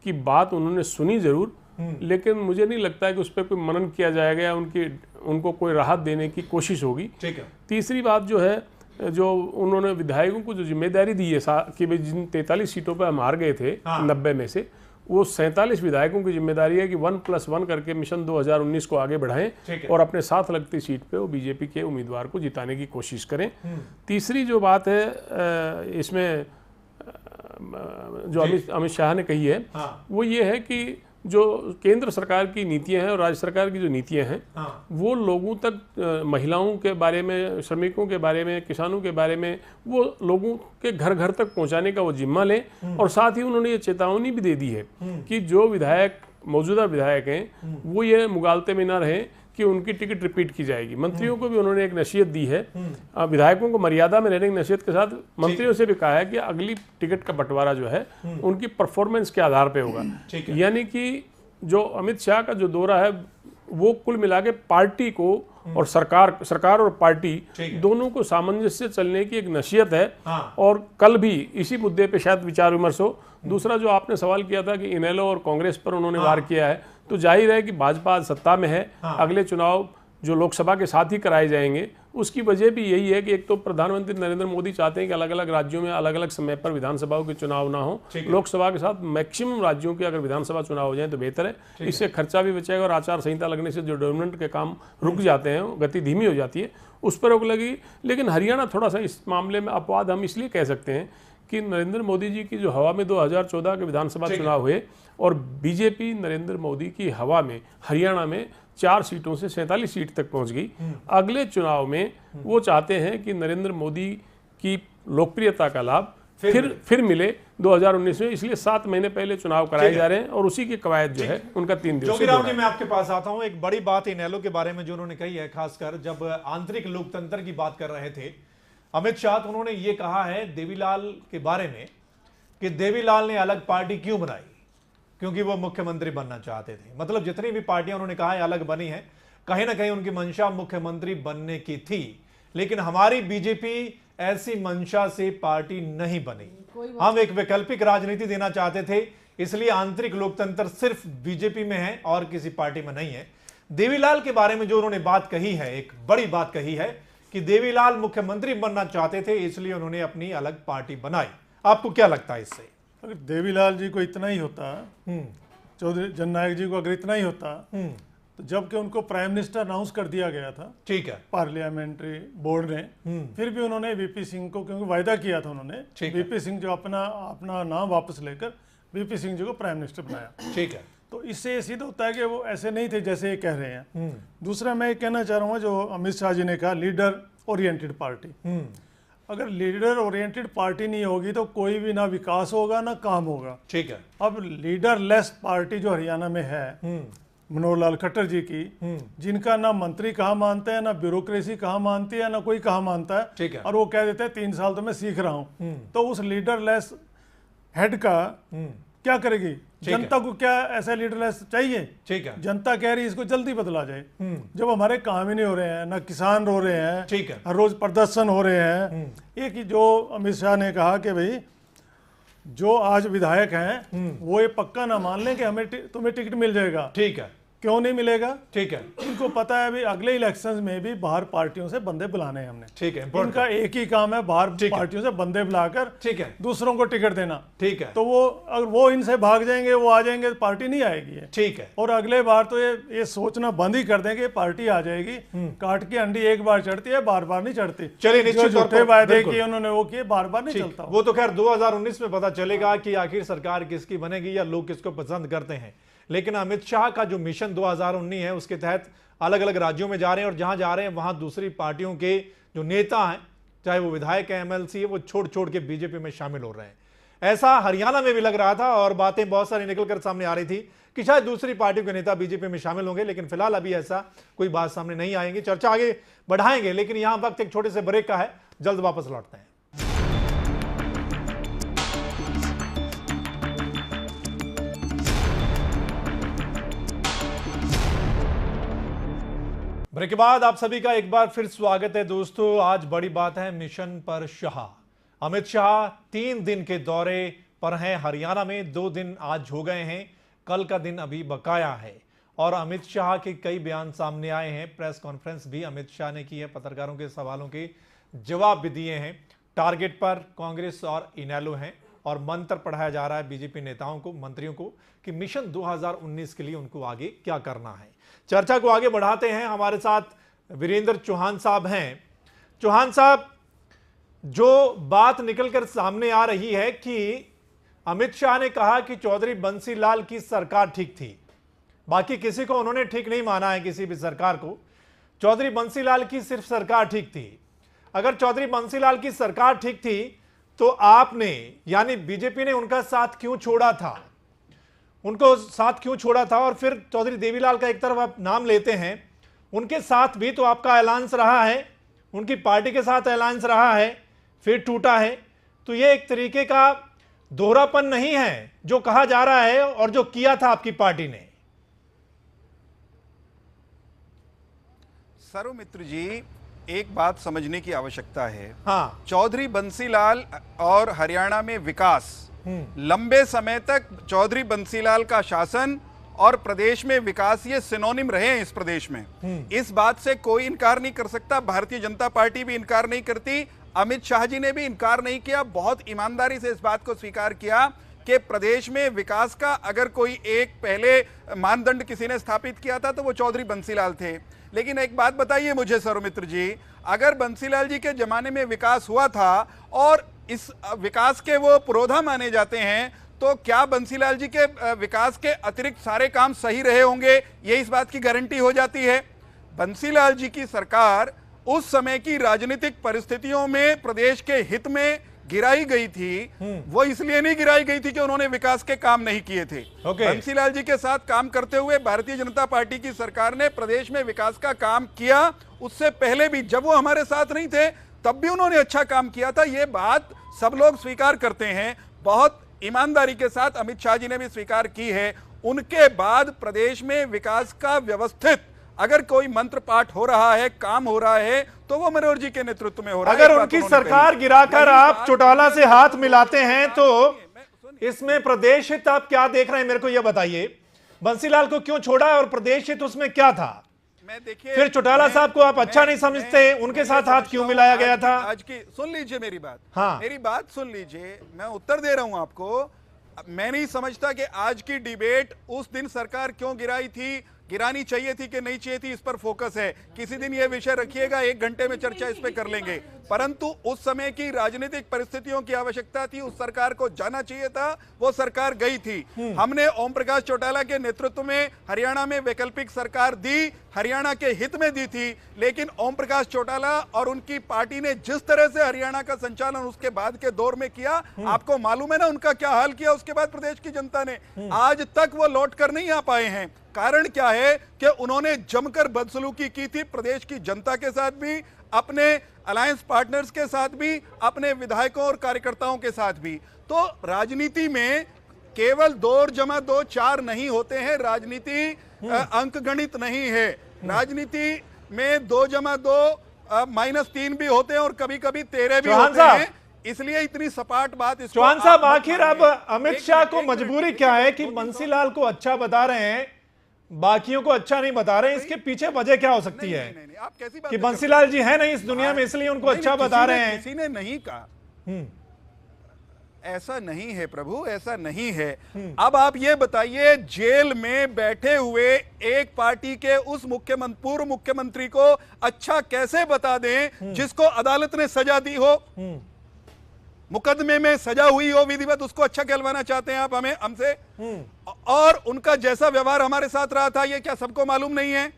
की बात उन्होंने सुनी जरूर, लेकिन मुझे नहीं लगता है कि उस पर कोई मनन किया जाएगा या उनको कोई राहत देने की कोशिश होगी। ठीक है, तीसरी बात जो है, जो उन्होंने विधायकों को जो जिम्मेदारी दी है कि भाई जिन 43 सीटों पर हम हार गए थे 90 में से, वो 47 विधायकों की जिम्मेदारी है कि 1+1 करके मिशन 2019 को आगे बढ़ाएं और अपने साथ लगती सीट पे वो बीजेपी के उम्मीदवार को जिताने की कोशिश करें। तीसरी जो बात है इसमें जो अमित शाह ने कही है, वो ये है कि जो केंद्र सरकार की नीतियां हैं और राज्य सरकार की जो नीतियां हैं, वो लोगों तक, महिलाओं के बारे में, श्रमिकों के बारे में, किसानों के बारे में, वो लोगों के घर घर तक पहुंचाने का वो जिम्मा लें। और साथ ही उन्होंने ये चेतावनी भी दे दी है कि जो विधायक, मौजूदा विधायक हैं, वो ये मुगालते में ना रहें कि उनकी टिकट रिपीट की जाएगी। मंत्रियों को भी उन्होंने एक नसीहत दी है, विधायकों को मर्यादा में रहने की नसीहत के साथ मंत्रियों से भी कहा है कि अगली टिकट का बंटवारा जो है उनकी परफॉर्मेंस के आधार पे होगा। यानी कि जो अमित शाह का जो दौरा है, वो कुल मिला के पार्टी को और सरकार और पार्टी दोनों को सामंजस्य चलने की एक नसीहत है। और कल भी इसी मुद्दे पे शायद विचार विमर्श हो। दूसरा जो आपने सवाल किया था कि इनेलो और कांग्रेस पर उन्होंने वार किया है, तो जाहिर है कि भाजपा सत्ता में है, अगले चुनाव जो लोकसभा के साथ ही कराए जाएंगे, उसकी वजह भी यही है कि एक तो प्रधानमंत्री नरेंद्र मोदी चाहते हैं कि अलग अलग राज्यों में अलग अलग समय पर विधानसभाओं के चुनाव ना हो। लोकसभा के साथ मैक्सिमम राज्यों के अगर विधानसभा चुनाव हो जाए तो बेहतर है, इससे खर्चा भी बचेगा और आचार संहिता लगने से जो डेवलपमेंट के काम रुक जाते हैं, गति धीमी हो जाती है, उस पर रोक लगी। लेकिन हरियाणा थोड़ा सा इस मामले में अपवाद हम इसलिए कह सकते हैं कि नरेंद्र मोदी जी की जो हवा में 2014 के विधानसभा चुनाव हुए और बीजेपी नरेंद्र मोदी की हवा में हरियाणा में 4 सीटों से 47 सीट तक पहुंच गई। अगले चुनाव में वो चाहते हैं कि नरेंद्र मोदी की लोकप्रियता का लाभ फिर मिले 2019 में, इसलिए 7 महीने पहले चुनाव कराए जा रहे हैं और उसी की कवायद जो है उनका 3 दिवसीय जोगीराम जी, मैं आपके पास आता हूं। एक बड़ी बात इनेलो के बारे में जो उन्होंने कही है, खासकर जब आंतरिक लोकतंत्र की बात कर रहे थे अमित शाह, तो उन्होंने ये कहा है देवीलाल के बारे में कि देवीलाल ने अलग पार्टी क्यों बनाई, क्योंकि वो मुख्यमंत्री बनना चाहते थे। मतलब जितनी भी पार्टियां उन्होंने कहा है अलग बनी है, कहीं ना कहीं उनकी मंशा मुख्यमंत्री बनने की थी। लेकिन हमारी बीजेपी ऐसी मंशा से पार्टी नहीं बनी, हम एक वैकल्पिक राजनीति देना चाहते थे, इसलिए आंतरिक लोकतंत्र सिर्फ बीजेपी में है और किसी पार्टी में नहीं है। देवीलाल के बारे में जो उन्होंने बात कही है, एक बड़ी बात कही है कि देवीलाल मुख्यमंत्री बनना चाहते थे, इसलिए उन्होंने अपनी अलग पार्टी बनाई। आपको क्या लगता है इससे? अगर देवीलाल जी को इतना ही होता, चौधरी जननायक जी को अगर इतना ही होता, तो जबकि उनको प्राइम मिनिस्टर अनाउंस कर दिया गया था, ठीक है, पार्लियामेंट्री बोर्ड ने, फिर भी उन्होंने वीपी सिंह को, क्योंकि वायदा किया था उन्होंने, वीपी सिंह जो अपना नाम वापस लेकर वीपी सिंह जी को प्राइम मिनिस्टर बनाया। ठीक है, तो इससे ये सिद्ध होता है कि वो ऐसे नहीं थे जैसे ये कह रहे हैं। दूसरा मैं ये कहना चाह रहा हूँ, जो अमित शाह जी ने कहा लीडर ओरिएंटेड पार्टी, अगर लीडर ओरिएंटेड पार्टी नहीं होगी तो कोई भी ना विकास होगा ना काम होगा। ठीक है, अब लीडर लेस पार्टी जो हरियाणा में है, मनोहर लाल खट्टर जी की, जिनका ना मंत्री कहाँ मानते हैं, ना ब्यूरोक्रेसी कहाँ मानती है, ना कोई कहाँ मानता है, ठीक है, और वो कह देते हैं 3 साल तो मैं सीख रहा हूँ। तो उस लीडर लेस हेड का क्या करेगी जनता को? क्या ऐसा लीडरलेस चाहिए? ठीक है, जनता कह रही है इसको जल्दी बदला जाए। जब हमारे काम ही नहीं हो रहे हैं, ना किसान रो रहे हैं, ठीक है, हर रोज प्रदर्शन हो रहे हैं। एक ही जो अमित शाह ने कहा कि भाई जो आज विधायक हैं वो ये पक्का ना मान लें कि हमें तुम्हें टिकट मिल जाएगा। ठीक है, क्यों नहीं मिलेगा? ठीक है, इनको पता है अभी अगले इलेक्शंस में भी बाहर पार्टियों से बंदे बुलाने हैं हमने। ठीक है, इनका एक ही काम है, बाहर पार्टियों से बंदे बुलाकर, ठीक है, दूसरों को टिकट देना। ठीक है, तो वो अगर वो इनसे भाग जाएंगे, वो आ जाएंगे, तो पार्टी नहीं आएगी। ठीक है, और अगले बार तो ये सोचना बंद ही कर देंगे पार्टी आ जाएगी। काट की अंडी एक बार चढ़ती है, बार बार नहीं चढ़ती। चलिए, निश्चित तौर पर वायदे किए उन्होंने वो किए, बार बार नहीं चलता। वो तो खैर 2019 में पता चलेगा कि आखिर सरकार किसकी बनेगी या लोग किसको पसंद करते हैं। लेकिन अमित शाह का जो मिशन 2019 है, उसके तहत अलग अलग राज्यों में जा रहे हैं और जहां जा रहे हैं वहां दूसरी पार्टियों के जो नेता हैं, चाहे वो विधायक है, एमएलसी है, वो छोड़ छोड़ के बीजेपी में शामिल हो रहे हैं। ऐसा हरियाणा में भी लग रहा था और बातें बहुत सारी निकलकर सामने आ रही थी कि शायद दूसरी पार्टियों के नेता बीजेपी में शामिल होंगे, लेकिन फिलहाल अभी ऐसा कोई बात सामने नहीं आएंगी। चर्चा आगे बढ़ाएंगे, लेकिन यहां वक्त एक छोटे से ब्रेक का है, जल्द वापस लौटते हैं। ब्रेक के बाद आप सभी का एक बार फिर स्वागत है दोस्तों। आज बड़ी बात है मिशन पर शाह। अमित शाह 3 दिन के दौरे पर हैं हरियाणा में। 2 दिन आज हो गए हैं, कल का दिन अभी बकाया है और अमित शाह के कई बयान सामने आए हैं। प्रेस कॉन्फ्रेंस भी अमित शाह ने की है, पत्रकारों के सवालों के जवाब भी दिए हैं। टारगेट पर कांग्रेस और इनेलो हैं और मंत्र पढ़ाया जा रहा है बीजेपी नेताओं को, मंत्रियों को कि मिशन 2019 के लिए उनको आगे क्या करना है। चर्चा को आगे बढ़ाते हैं। हमारे साथ वीरेंद्र चौहान साहब हैं। चौहान साहब, जो बात निकलकर सामने आ रही है कि अमित शाह ने कहा कि चौधरी बंसीलाल की सरकार ठीक थी, बाकी किसी को उन्होंने ठीक नहीं माना है, किसी भी सरकार को। चौधरी बंसीलाल की सिर्फ सरकार ठीक थी। अगर चौधरी बंसीलाल की सरकार ठीक थी तो आपने यानी बीजेपी ने उनका साथ क्यों छोड़ा था, उनको साथ क्यों छोड़ा था? और फिर चौधरी देवीलाल का एक तरफ आप नाम लेते हैं, उनके साथ भी तो आपका अलायंस रहा है, उनकी पार्टी के साथ अलायंस रहा है, फिर टूटा है। तो ये एक तरीके का दोहरापन नहीं है जो कहा जा रहा है और जो किया था आपकी पार्टी ने? सरोमित्र जी, एक बात समझने की आवश्यकता है। हाँ, चौधरी बंसीलाल और हरियाणा में विकास, लंबे समय तक चौधरी बंसीलाल का शासन और प्रदेश में विकास ये सिनोनिम रहे हैं इस प्रदेश में। इस बात से कोई इनकार नहीं कर सकता। भारतीय जनता पार्टी भी इनकार नहीं करती, अमित शाह जी ने भी इनकार नहीं किया, बहुत ईमानदारी से इस बात को स्वीकार किया कि प्रदेश में विकास का अगर कोई एक पहले मानदंड किसी ने स्थापित किया था तो वो चौधरी बंसीलाल थे। लेकिन एक बात बताइए मुझे सरोमित्र जी, अगर बंसीलाल जी के जमाने में विकास हुआ था और इस विकास के वो पुरोधा माने जाते हैं, तो क्या बंसीलाल जी के विकास के अतिरिक्त सारे काम सही रहे होंगे? ये इस बात की गारंटी हो जाती है। बंसीलाल जी की सरकार उस समय की राजनीतिक परिस्थितियों में प्रदेश के हित में गिराई गई थी। वो इसलिए नहीं गिराई गई थी कि उन्होंने विकास के काम नहीं किए थे। बंसीलाल जी के साथ काम करते हुए भारतीय जनता पार्टी की सरकार ने प्रदेश में विकास का काम किया। उससे पहले भी जब वो हमारे साथ नहीं थे तब भी उन्होंने अच्छा काम किया था। ये बात सब लोग स्वीकार करते हैं, बहुत ईमानदारी के साथ अमित शाह जी ने भी स्वीकार की है। उनके बाद प्रदेश में विकास का व्यवस्थित अगर कोई मंत्र पाठ हो रहा है, काम हो रहा है, तो वो मनोहर जी के नेतृत्व में हो रहा है। अगर उनकी सरकार गिराकर आप चौटाला से हाथ मिलाते हैं तो इसमें प्रदेश हित आप क्या देख रहे हैं, मेरे को यह बताइए। बंसीलाल को क्यों छोड़ा और प्रदेश हित उसमें क्या था? देखिए, फिर चौटाला साहब को आप अच्छा नहीं समझते, उनके साथ हाथ क्यों मिलाया गया था? आज की सुन लीजिए मेरी बात। हाँ, मेरी बात सुन लीजिए, मैं उत्तर दे रहा हूं आपको। मैं नहीं समझता कि आज की डिबेट उस दिन सरकार क्यों गिराई थी, गिरानी चाहिए थी कि नहीं चाहिए थी, इस पर फोकस है। किसी दिन यह विषय रखिएगा, 1 घंटे में चर्चा इस पे कर लेंगे। परंतु उस समय की राजनीतिक परिस्थितियों की आवश्यकता थी, उस सरकार को जाना चाहिए था, वो सरकार गई थी। हमने ओम प्रकाश चौटाला के नेतृत्व में हरियाणा में वैकल्पिक सरकार दी, हरियाणा के हित में दी थी। लेकिन ओम प्रकाश चौटाला और उनकी पार्टी ने जिस तरह से हरियाणा का संचालन उसके बाद के दौर में किया, आपको मालूम है ना उनका क्या हाल किया उसके बाद प्रदेश की जनता ने। आज तक वो लौट कर नहीं आ पाए हैं। कारण क्या है कि उन्होंने जमकर बदसलूकी की थी प्रदेश की जनता के साथ भी, अपने अलायंस पार्टनर्स के साथ भी, अपने विधायकों और कार्यकर्ताओं के साथ भी। तो राजनीति में केवल 2 और 2 4 नहीं होते हैं। राजनीति अंकगणित नहीं है। राजनीति में 2 जमा 2 -3 भी होते हैं और कभी कभी 13 भी होते हैं। इसलिए इतनी सपाट बात। चौहान साहब, आखिर अब अमित शाह को मजबूरी क्या है कि बंसीलाल को अच्छा बता रहे हैं, बाकियों को अच्छा नहीं बता रहे हैं? इसके पीछे वजह क्या हो सकती है? आप कैसी बात कि बंसीलाल जी है नहीं इस दुनिया में इसलिए उनको अच्छा बता रहे हैं? किसी ने नहीं कहा, ऐसा नहीं है प्रभु, ऐसा नहीं है। अब आप ये बताइए, जेल में बैठे हुए एक पार्टी के उस पूर्व मुख्यमंत्री को अच्छा कैसे बता दें जिसको अदालत ने सजा दी हो? मुकदमे में सजा हुई हो विधिवत, उसको अच्छा कहलवाना चाहते हैं आप हमें हमसे। और उनका जैसा व्यवहार हमारे साथ रहा था ये क्या सबको मालूम नहीं है?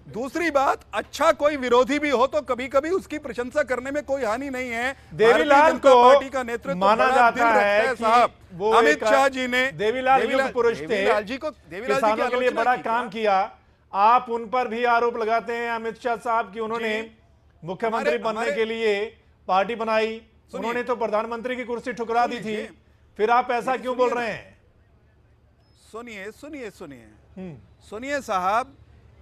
दूसरी बात, अच्छा कोई विरोधी भी हो तो कभी कभी उसकी प्रशंसा करने में कोई हानि नहीं है। देवीलाल को पार्टी का नेतृत्व माना जाता है साहब, वो अमित शाह जी ने देवीलाल युग पुरुष थे, देवीलाल जी को किसानों के लिए बड़ा काम किया। आप उन पर भी आरोप लगाते हैं अमित शाह साहब की उन्होंने मुख्यमंत्री बनने के लिए पार्टी बनाई, उन्होंने तो प्रधानमंत्री की कुर्सी ठुकरा दी थी, फिर आप ऐसा क्यों बोल रहे हैं? सुनिए सुनिए सुनिए सुनिए साहब,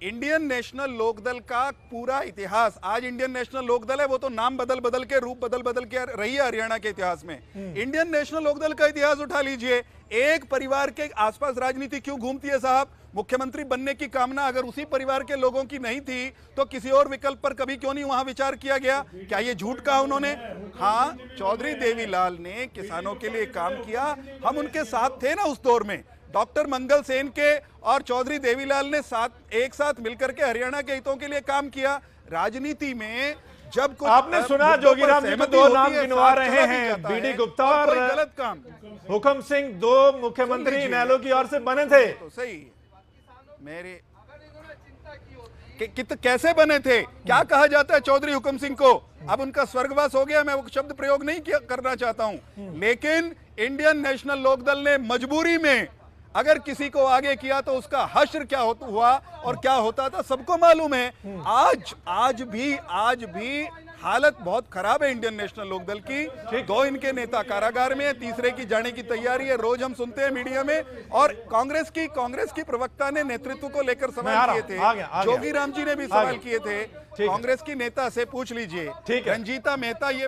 इंडियन नेशनल लोकदल का पूरा इतिहास, आज इंडियन नेशनल लोकदल है, वो तो नाम बदल बदल के, रूप बदल बदल के रही है हरियाणा के इतिहास में। इंडियन नेशनल लोकदल का इतिहास उठा लीजिए, एक परिवार के आसपास राजनीति क्यों घूमती है साहब? मुख्यमंत्री बनने की कामना अगर उसी परिवार के लोगों की नहीं थी तो किसी और विकल्प पर कभी क्यों नहीं वहां विचार किया गया? क्या ये झूठ कहा उन्होंने? हाँ, चौधरी देवीलाल ने किसानों के लिए काम किया, हम उनके साथ थे ना उस दौर में। डॉक्टर मंगल सेन के और चौधरी देवीलाल ने एक साथ मिलकर के हरियाणा के हितों के लिए काम किया। राजनीति में जब कुछ आपने सुना जोगीराम जी को दो नाम गिनवा रहे हैं, बीडी गुप्ता और गलत काम, हुकम सिंह, दो मुख्यमंत्री इनेलो की ओर से बने थे। तो सही मेरे कैसे बने थे? क्या कहा जाता है चौधरी हुकम सिंह को? अब उनका स्वर्गवास हो गया, मैं वो शब्द प्रयोग नहीं करना चाहता हूं, लेकिन इंडियन नेशनल लोकदल ने मजबूरी में अगर किसी को आगे किया तो उसका हश्र क्या हुआ और क्या होता था सबको मालूम है। आज भी हालत बहुत खराब है इंडियन नेशनल लोकदल की। दो इनके नेता कारागार में है, तीसरे की जाने की तैयारी है, रोज हम सुनते हैं मीडिया में। और कांग्रेस की प्रवक्ता ने नेतृत्व को लेकर सवाल किए थे, जोगीराम जी ने भी सवाल किए थे, कांग्रेस की नेता से पूछ लीजिए। रंजीता मेहता ये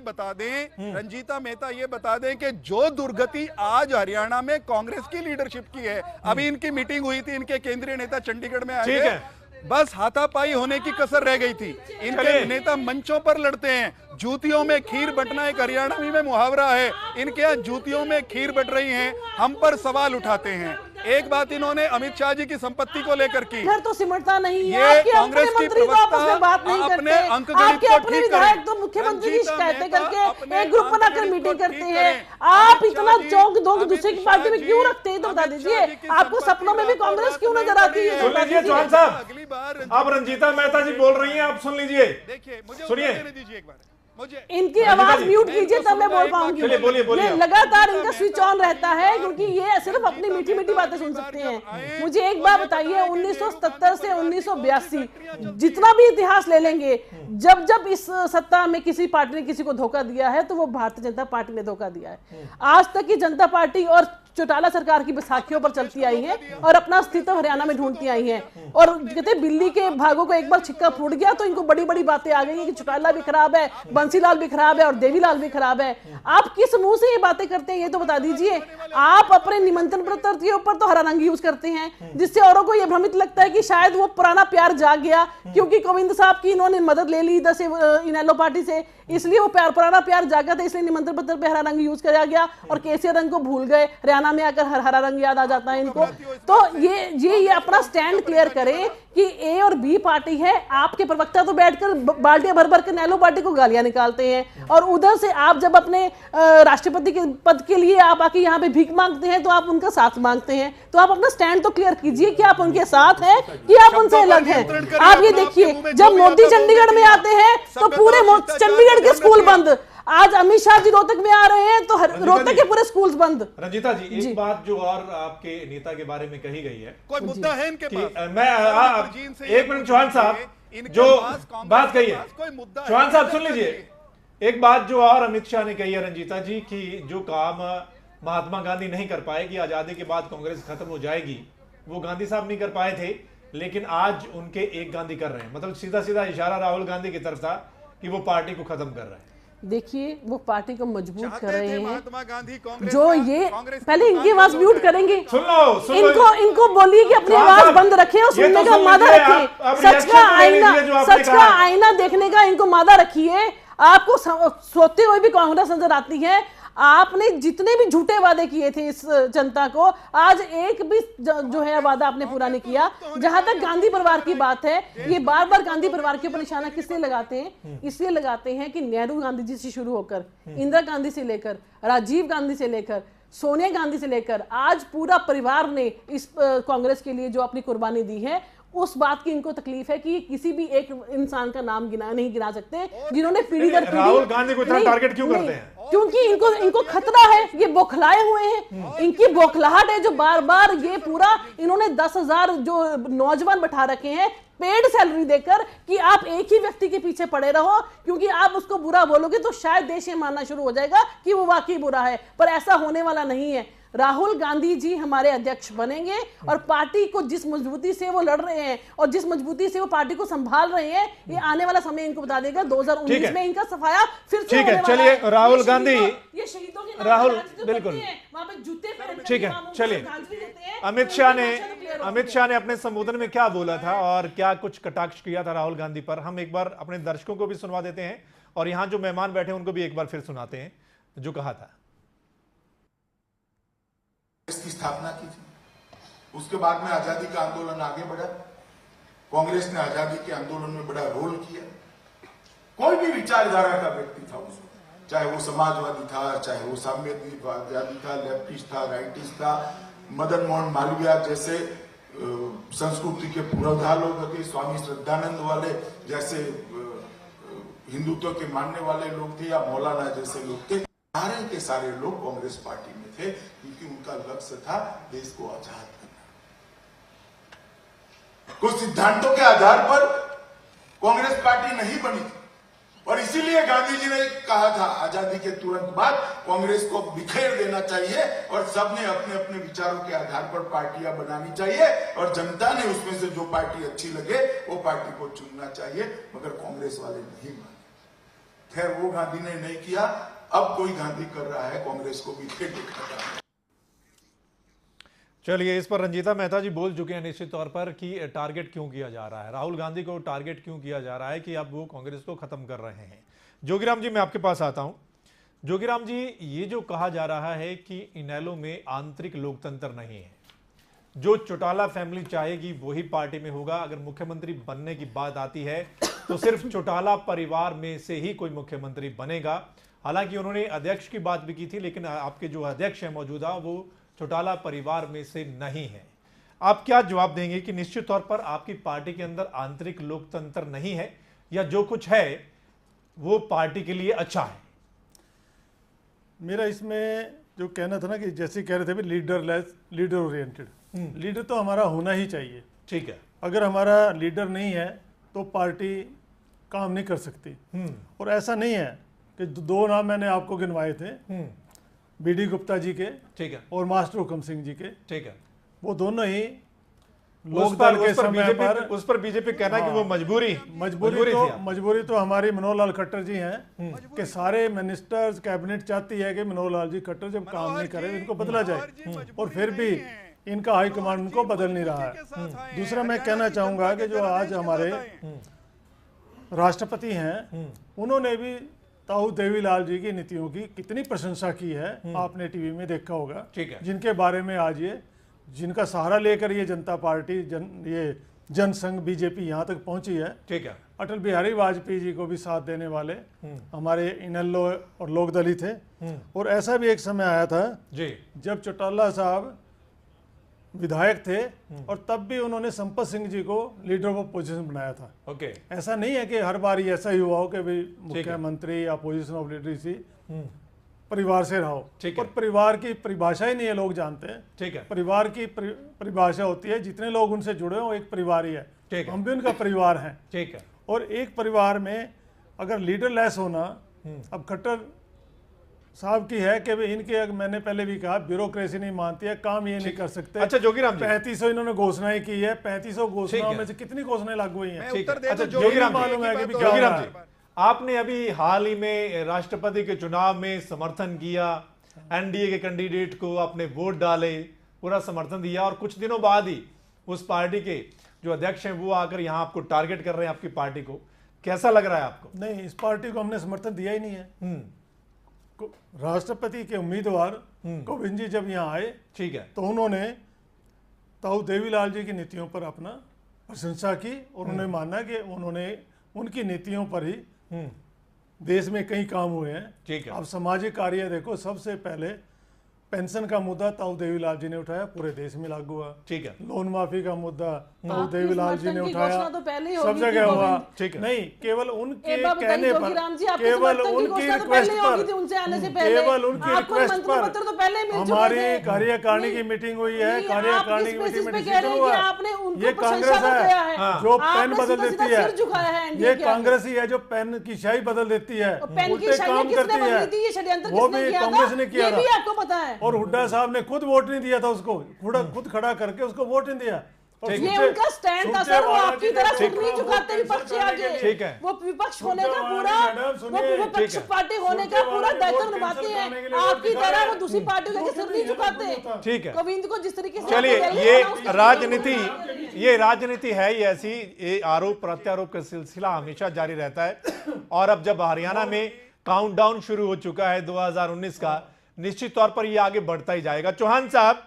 बता दें कि जो दुर्गति आज हरियाणा में कांग्रेस की लीडरशिप की है, अभी इनकी मीटिंग हुई थी, इनके केंद्रीय नेता चंडीगढ़ में आए थे, बस हाथापाई होने की कसर रह गई थी। इनके नेता मंचों पर लड़ते हैं, जूतियों में खीर बंटना एक हरियाणवी में मुहावरा है, इनके यहाँ जूतियों में खीर बंट रही हैं, हम पर सवाल उठाते हैं। एक बात इन्होंने अमित शाह जी की संपत्ति को लेकर की, घर तो सिमटता नहीं है, ये कांग्रेस की प्रवक्ता बात नहीं अपने करते, अंकगणित आपके को अपने ठीक विधायक करें। तो मुख्यमंत्री की शिकायतें करके अपने एक ग्रुप बनाकर अंकगणित मीटिंग को करते ठीक हैं। करें। आप अमित इतना शाह चौंक जी, दो दूसरे की पार्टी में अमित क्यों शाह रखते हैं तो बता अमित दीजिए। शाह जी की आपको संपत्ति सपनों में भी का कांग्रेस क्यों बात नजर आती है? सुन लीजिए चौहान साहब, अगली बार अब रंजीता मेहता जी बोल रही हैं, आप सुन लीजिए। देखिए, मुझे सुनिए, दीजिए एक बार, मुझे इनकी आवाज म्यूट कीजिए तब मैं बोल पाऊंगी। चलिए, बोलिए, बोलिए ये आप। लगातार इनका स्विच ऑन रहता है क्योंकि ये सिर्फ अपनी मीठी मीठी बातें सुन सकते हैं। मुझे एक बात बताइए, 1977 से 1982 जितना भी इतिहास ले लेंगे, जब जब इस सत्ता में किसी पार्टी ने किसी को धोखा दिया है तो वो भारतीय जनता पार्टी ने धोखा दिया है। आज तक की जनता पार्टी और चौटाला सरकार की बैसाखियों पर चलती आई है और अपना अस्तित्व हरियाणा में ढूंढती आई हैं। और कहते बिल्ली के भागों को एक बार छिक्का फूट गया तो इनको बड़ी बड़ी बातें आ गई है कि चौटाला भी खराब है, बंसीलाल भी खराब है और देवीलाल भी खराब है। आप किस मुंह से ये बातें करते हैं ये तो बता दीजिए। आप अपने निमंत्रण पत्र के ऊपर तो हरा रंग यूज करते हैं, जिससे औरों को यह भ्रमित लगता है कि शायद वो पुराना प्यार जाग गया क्योंकि गोविंद साहब की इन्होंने मदद ले ली इनेलो पार्टी से, इसलिए वो पुराना प्यार जागा था, इसलिए निमंत्रण पत्र पे हरा रंग यूज किया गया और केसरी रंग को भूल गए। हरियाणा में आकर हरा रंग याद आ जाता है इनको। तो ये अपना स्टैंड क्लियर करें कि ए और बी पार्टी है। आपके प्रवक्ता तो बैठकर बाल्टियां भर भर के नेलो पार्टी को गालियां निकालते हैं और उधर से आप जब अपने राष्ट्रपति के पद के लिए आप आके यहाँ पे भीख मांगते हैं तो आप उनका साथ मांगते हैं। तो आप अपना स्टैंड तो क्लियर कीजिए कि आप उनके साथ हैं कि आप उनसे अलग हैं। आप ये देखिए, जब मोदी चंडीगढ़ में आते हैं तो पूरे चंडीगढ़ के स्कूल बंद। आज अमित शाह जी रोहतक में आ रहे हैं तो रोहतक के पूरे स्कूल्स बंद। रंजीता जी, एक बात जो और आपके नेता के बारे में कही गई है, कोई मुद्दा है इनके पास? मैं एक मिनट चौहान साहब, जो बात कही है चौहान साहब सुन लीजिए। एक बात जो और अमित शाह ने कही है रंजीता जी की, जो काम महात्मा गांधी नहीं कर पाए कि आजादी के बाद कांग्रेस खत्म हो जाएगी, वो गांधी साहब नहीं कर पाए थे, लेकिन आज उनके एक गांधी कर रहे हैं। मतलब सीधा सीधा इशारा राहुल गांधी की तरफ था कि वो पार्टी को खत्म कर रहे हैं। देखिए, वो पार्टी को मजबूत कर रहे हैं। महात्मा गांधी कांग्रेस जो ये पहले इनकी आवाज म्यूट करेंगे, सुन लो, इनको बोलिए कि अपनी आवाज बंद रखें और सुनने का मादा रखें। सच का आईना देखने का इनको मादा रखिए। आपको सोते हुए भी कांग्रेस नजर आती है। आपने जितने भी झूठे वादे किए थे इस जनता को, आज एक भी जो है वादा आपने पूरा नहीं किया। जहां तक गांधी परिवार की बात है, ये बार बार गांधी परिवार के ऊपर निशाना किसलिए लगाते हैं? इसलिए लगाते हैं कि नेहरू गांधी जी से शुरू होकर, इंदिरा गांधी से लेकर, राजीव गांधी से लेकर, सोनिया गांधी से लेकर आज पूरा परिवार ने इस कांग्रेस के लिए जो अपनी कुर्बानी दी है, उस बात की इनको तकलीफ है कि किसी भी एक इंसान का नाम नहीं गिना सकते जिन्होंने पीढ़ी दर पीढ़ी। राहुल गांधी को इतना टारगेट क्यों करते हैं? क्योंकि इनको खतरा है, ये बौखलाए हुए हैं, इनकी बौखलाहट है जो बार बार ये पूरा इन्होंने 10,000 जो नौजवान बैठा रखे हैं पेड सैलरी देकर कि आप एक ही व्यक्ति के पीछे पड़े रहो, क्योंकि आप उसको बुरा बोलोगे तो शायद देश ये मानना शुरू हो जाएगा कि वो वाकई बुरा है, पर ऐसा होने वाला नहीं है। राहुल गांधी जी हमारे अध्यक्ष बनेंगे और पार्टी को जिस मजबूती से वो लड़ रहे हैं और जिस मजबूती से वो पार्टी को संभाल रहे हैं, ये आने वाला समय इनको बता देगा। 2019 में इनका सफाया फिर से होने वाला है। चलिए राहुल गांधी, ये शहीदों के राहुल बिल्कुल वहां पे जूते पहन ठीक है। चलिए अमित शाह ने अपने संबोधन में क्या बोला था और क्या कुछ कटाक्ष किया था राहुल गांधी पर, हम एक बार अपने दर्शकों को भी सुनवा देते हैं और यहाँ जो मेहमान बैठे उनको भी एक बार फिर सुनाते हैं जो कहा था। की स्थापना की थी, उसके बाद में आजादी का आंदोलन आगे बढ़ा, कांग्रेस ने आजादी के आंदोलन में बड़ा रोल किया। कोई भी विचारधारा का व्यक्ति था उसमें, चाहे वो समाजवादी था, चाहे वो साम्यवादी था, लेफ्टिस्ट था, राइटिस्ट था, मदन मोहन मालवीय जैसे संस्कृति के पुरोधा लोग थे, स्वामी श्रद्धानंद वाले जैसे हिंदुत्व के मानने वाले लोग थे, या मौलाना जैसे लोग थे। सारे के सारे लोग कांग्रेस पार्टी में थे क्योंकि उनका लक्ष्य था देश को आजाद करना। कुछ सिद्धांतों के आधार पर कांग्रेस पार्टी नहीं बनी थी और इसीलिए गांधी जी ने कहा था आजादी के तुरंत बाद कांग्रेस को बिखेर देना चाहिए और सबने अपने अपने विचारों के आधार पर पार्टियां बनानी चाहिए और जनता ने उसमें से जो पार्टी अच्छी लगे वो पार्टी को चुनना चाहिए, मगर कांग्रेस वाले नहीं माने। खैर वो गांधी ने नहीं किया, अब कोई गांधी कर रहा है, कांग्रेस को भी खेल दिखा रहा है। चलिए इस पर रंजीता मेहता जी बोल चुके हैं निश्चित तौर पर कि टारगेट क्यों किया जा रहा है, राहुल गांधी को टारगेट क्यों किया जा रहा है कि अब वो कांग्रेस को खत्म कर रहे हैं। जोगीराम जी मैं आपके पास आता हूं। जोगीराम जी, ये जो कहा जा रहा है कि इनेलो में आंतरिक लोकतंत्र नहीं है, जो चौटाला फैमिली चाहेगी वही पार्टी में होगा, अगर मुख्यमंत्री बनने की बात आती है तो सिर्फ चौटाला परिवार में से ही कोई मुख्यमंत्री बनेगा। हालांकि उन्होंने अध्यक्ष की बात भी की थी, लेकिन आपके जो अध्यक्ष है मौजूदा वो चौटाला परिवार में से नहीं है। आप क्या जवाब देंगे कि निश्चित तौर पर आपकी पार्टी के अंदर आंतरिक लोकतंत्र नहीं है या जो कुछ है वो पार्टी के लिए अच्छा है? मेरा इसमें जो कहना था ना कि जैसे कह रहे थे लीडरलेस, लीडर ओरिएंटेड, लीडर तो हमारा होना ही चाहिए। ठीक है। अगर हमारा लीडर नहीं है तो पार्टी काम नहीं कर सकती। और ऐसा नहीं है कि दो नाम मैंने आपको गिनवाए थे, बीडी गुप्ता जी के, ठीक है, और मास्टर हुकम सिंह जी के, ठीक है, वो दोनों ही लोकदल के समय पर उस पर बीजेपी कहना है कि वो मजबूरी तो हमारी मनोहर लाल खट्टर जी हैं कि सारे मिनिस्टर्स कैबिनेट चाहती है कि मनोहर लाल जी खट्टर जब काम नहीं करे इनको बदला जाए, और फिर भी इनका हाईकमांड उनको बदल नहीं रहा है। दूसरा मैं कहना चाहूंगा कि जो आज हमारे राष्ट्रपति हैं उन्होंने भी ताऊ देवीलाल जी की नीतियों की कितनी प्रशंसा की है, आपने टीवी में देखा होगा, जिनके बारे में आज ये जिनका सहारा लेकर ये जनता पार्टी ये जनसंघ बीजेपी यहाँ तक पहुंची है। ठीक है। अटल बिहारी वाजपेयी जी को भी साथ देने वाले हमारे इनेलो और लोकदल ही थे। और ऐसा भी एक समय आया था जी जब चौटाला साहब विधायक थे और तब भी उन्होंने संपत सिंह जी को लीडर ऑफ अपोजिशन बनाया था। ओके। ऐसा नहीं है कि हर बार ऐसा ही हुआ हो कि भाई मुख्यमंत्री या पोजीशन ऑफ लीडर सी परिवार से रहो। और परिवार की परिभाषा ही नहीं है, लोग जानते हैं। ठीक है। परिवार की परिभाषा होती है जितने लोग उनसे जुड़े हो एक परिवार ही है, हम भी उनका परिवार हैं। ठीक है। और एक परिवार में अगर लीडर लेस होना, अब खट्टर साहब की है कि इनके, मैंने पहले भी कहा, ब्यूरोक्रेसी नहीं मानती है, काम ये नहीं कर सकते। अच्छा जोगीराम जी, 3500 इन्होंने घोषणाएं की है, 3500 घोषणाओं में से कितनी घोषणाएं लागू हुई हैं? अच्छा जोगीराम मालूम है कि जोगीराम जी, आपने अभी हाल ही में राष्ट्रपति के चुनाव में समर्थन किया, एनडीए के कैंडिडेट को आपने वोट डाले, पूरा समर्थन दिया, और कुछ दिनों बाद ही उस पार्टी के जो अध्यक्ष हैं वो आकर यहाँ आपको टारगेट कर रहे हैं, आपकी पार्टी को। कैसा लग रहा है आपको? नहीं, इस पार्टी को हमने समर्थन दिया ही नहीं है। राष्ट्रपति के उम्मीदवार कोविंद जी जब यहाँ आए, ठीक है, तो उन्होंने ताऊ देवीलाल जी की नीतियों पर अपना प्रशंसा की और उन्हें माना कि उन्होंने उनकी नीतियों पर ही देश में कई काम हुए हैं। ठीक है। अब सामाजिक कार्य देखो, सबसे पहले पेंशन का मुद्दा ताऊ देवीलाल जी ने उठाया, पूरे देश में लागू हुआ। ठीक है। लोन माफी का मुद्दा ताऊ आपकी देवीलाल जी ने समर्थन की उठाया, घोषणा तो पहले ही हो सब गई थी जगह हुआ। गोविंद। ठीक है। नहीं, केवल उनके एक बात बताइए, कहने पर, जोगीराम जी, आपकी केवल समर्थन की उनकी घोषणा तो रिक्वेस्ट पहले ही होगी थी पर, उनसे आने से पहले। केवल उनकी आपको रिक्वेस्ट मंत्री पर पत्र तो पहले ही मिल चुके हमारी थे। कार्यकारिणी की मीटिंग हुई है। नहीं, कार्यकारिणी आप की इस मीटिंग बेसिस में पे कह डिसीजन रहे हैं हुआ। कि आपने उनको ये प्रशंसा कांग्रेस कर दिया है। है जो आपने पेन बदल सीधा देती सीधा है। सिर झुकाया है एनडीए ये के आगे। कांग्रेस ही है जो पेन की स्याही बदल देती है, पेन की उल्टे शाही काम किसने करती बदली है। थी? ये षड्यंत्र वो किसने भी किया कांग्रेस था? ने किया ये था। भी आपको पता है। और हुड्डा साहब ने खुद वोट नहीं दिया था उसको, खुद खड़ा करके उसको वोट नहीं दिया। और ये सुनते- उनका स्टैंड था सुनते सर, वो वाला आपकी जी ने तरह ठीक सुन नहीं है, चुकाते वो विपक्ष कैंसिल आगे। करने के ठीक है। वो विपक्ष होने का सुनते पूरा, वाला मैडम सुनिए, वो विपक्ष ठीक है। पार्टी होने का सुनते पूरा वाले दायित्व वोट निभाते कैंसिल करने के हैं। लिए वोट आपकी दिखाए तरह वो हैं। दूसरी पार्टियों के सिर नहीं झुकाते। ठीक है। गोविंद को जिस तरीके से चलिए, आपने ये announce किया, राजनीति है ही ऐसी, ये आरोप प्रत्यारोप का सिलसिला हमेशा जारी रहता है। और अब जब हरियाणा में काउंटडाउन शुरू हो चुका है 2019 का, निश्चित तौर पर ये आगे बढ़ता ही जाएगा। चौहान साहब,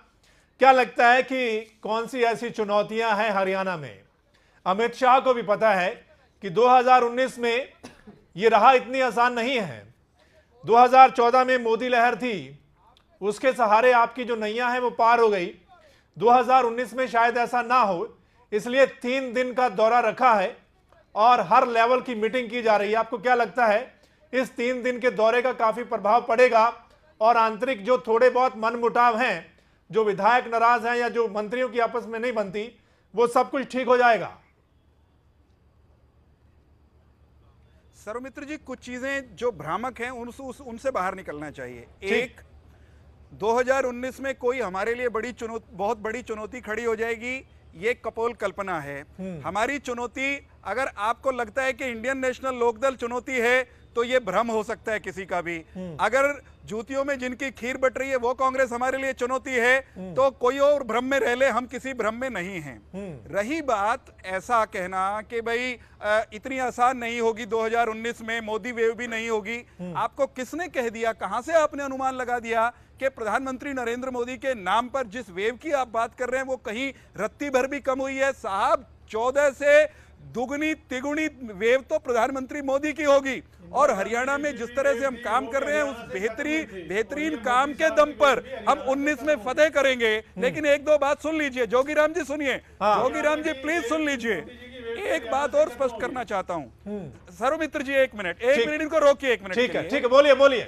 क्या लगता है कि कौन सी ऐसी चुनौतियां हैं हरियाणा में? अमित शाह को भी पता है कि 2019 में ये राह इतनी आसान नहीं है। 2014 में मोदी लहर थी, उसके सहारे आपकी जो नैया है वो पार हो गई। 2019 में शायद ऐसा ना हो, इसलिए 3 दिन का दौरा रखा है और हर लेवल की मीटिंग की जा रही है। आपको क्या लगता है इस 3 दिन के दौरे का काफी प्रभाव पड़ेगा और आंतरिक जो थोड़े बहुत मनमुटाव हैं, जो विधायक नाराज हैं या जो मंत्रियों की आपस में नहीं बनती, वो सब कुछ ठीक हो जाएगा? सर्वमित्र जी, कुछ चीजें जो भ्रामक हैं उनसे बाहर निकलना चाहिए। एक, 2019 में कोई हमारे लिए बहुत बड़ी चुनौती खड़ी हो जाएगी, ये कपोल कल्पना है। हमारी चुनौती, अगर आपको लगता है कि इंडियन नेशनल लोकदल चुनौती है तो ये भ्रम हो सकता है किसी का भी। अगर जूतियों में जिनकी खीर बट रही है वो कांग्रेस हमारे लिए चुनौती है, तो कोई और भ्रम में रह ले, हम किसी भ्रम में नहीं हैं। रही बात ऐसा कहना कि भाई इतनी आसान नहीं होगी 2019 में, मोदी वेव भी नहीं होगी, आपको किसने कह दिया, कहां से आपने अनुमान लगा दिया कि प्रधानमंत्री नरेंद्र मोदी के नाम पर जिस वेव की आप बात कर रहे हैं वो कहीं रत्ती भर भी कम हुई है? साहब, 14 से दुगनी तिगुनी वेव तो प्रधानमंत्री मोदी की होगी। और हरियाणा में जिस तरह से हम काम कर रहे हैं, उस बेहतरीन काम के दम पर हम 19 में फतेह करेंगे। लेकिन एक दो बात सुन लीजिए, जोगीराम जी सुनिए। जोगीराम जी प्लीज सुन लीजिए, एक बात और स्पष्ट करना चाहता हूं। सर्वमित्र जी, एक मिनट इनको रोकिए, एक मिनट। ठीक है, बोलिए।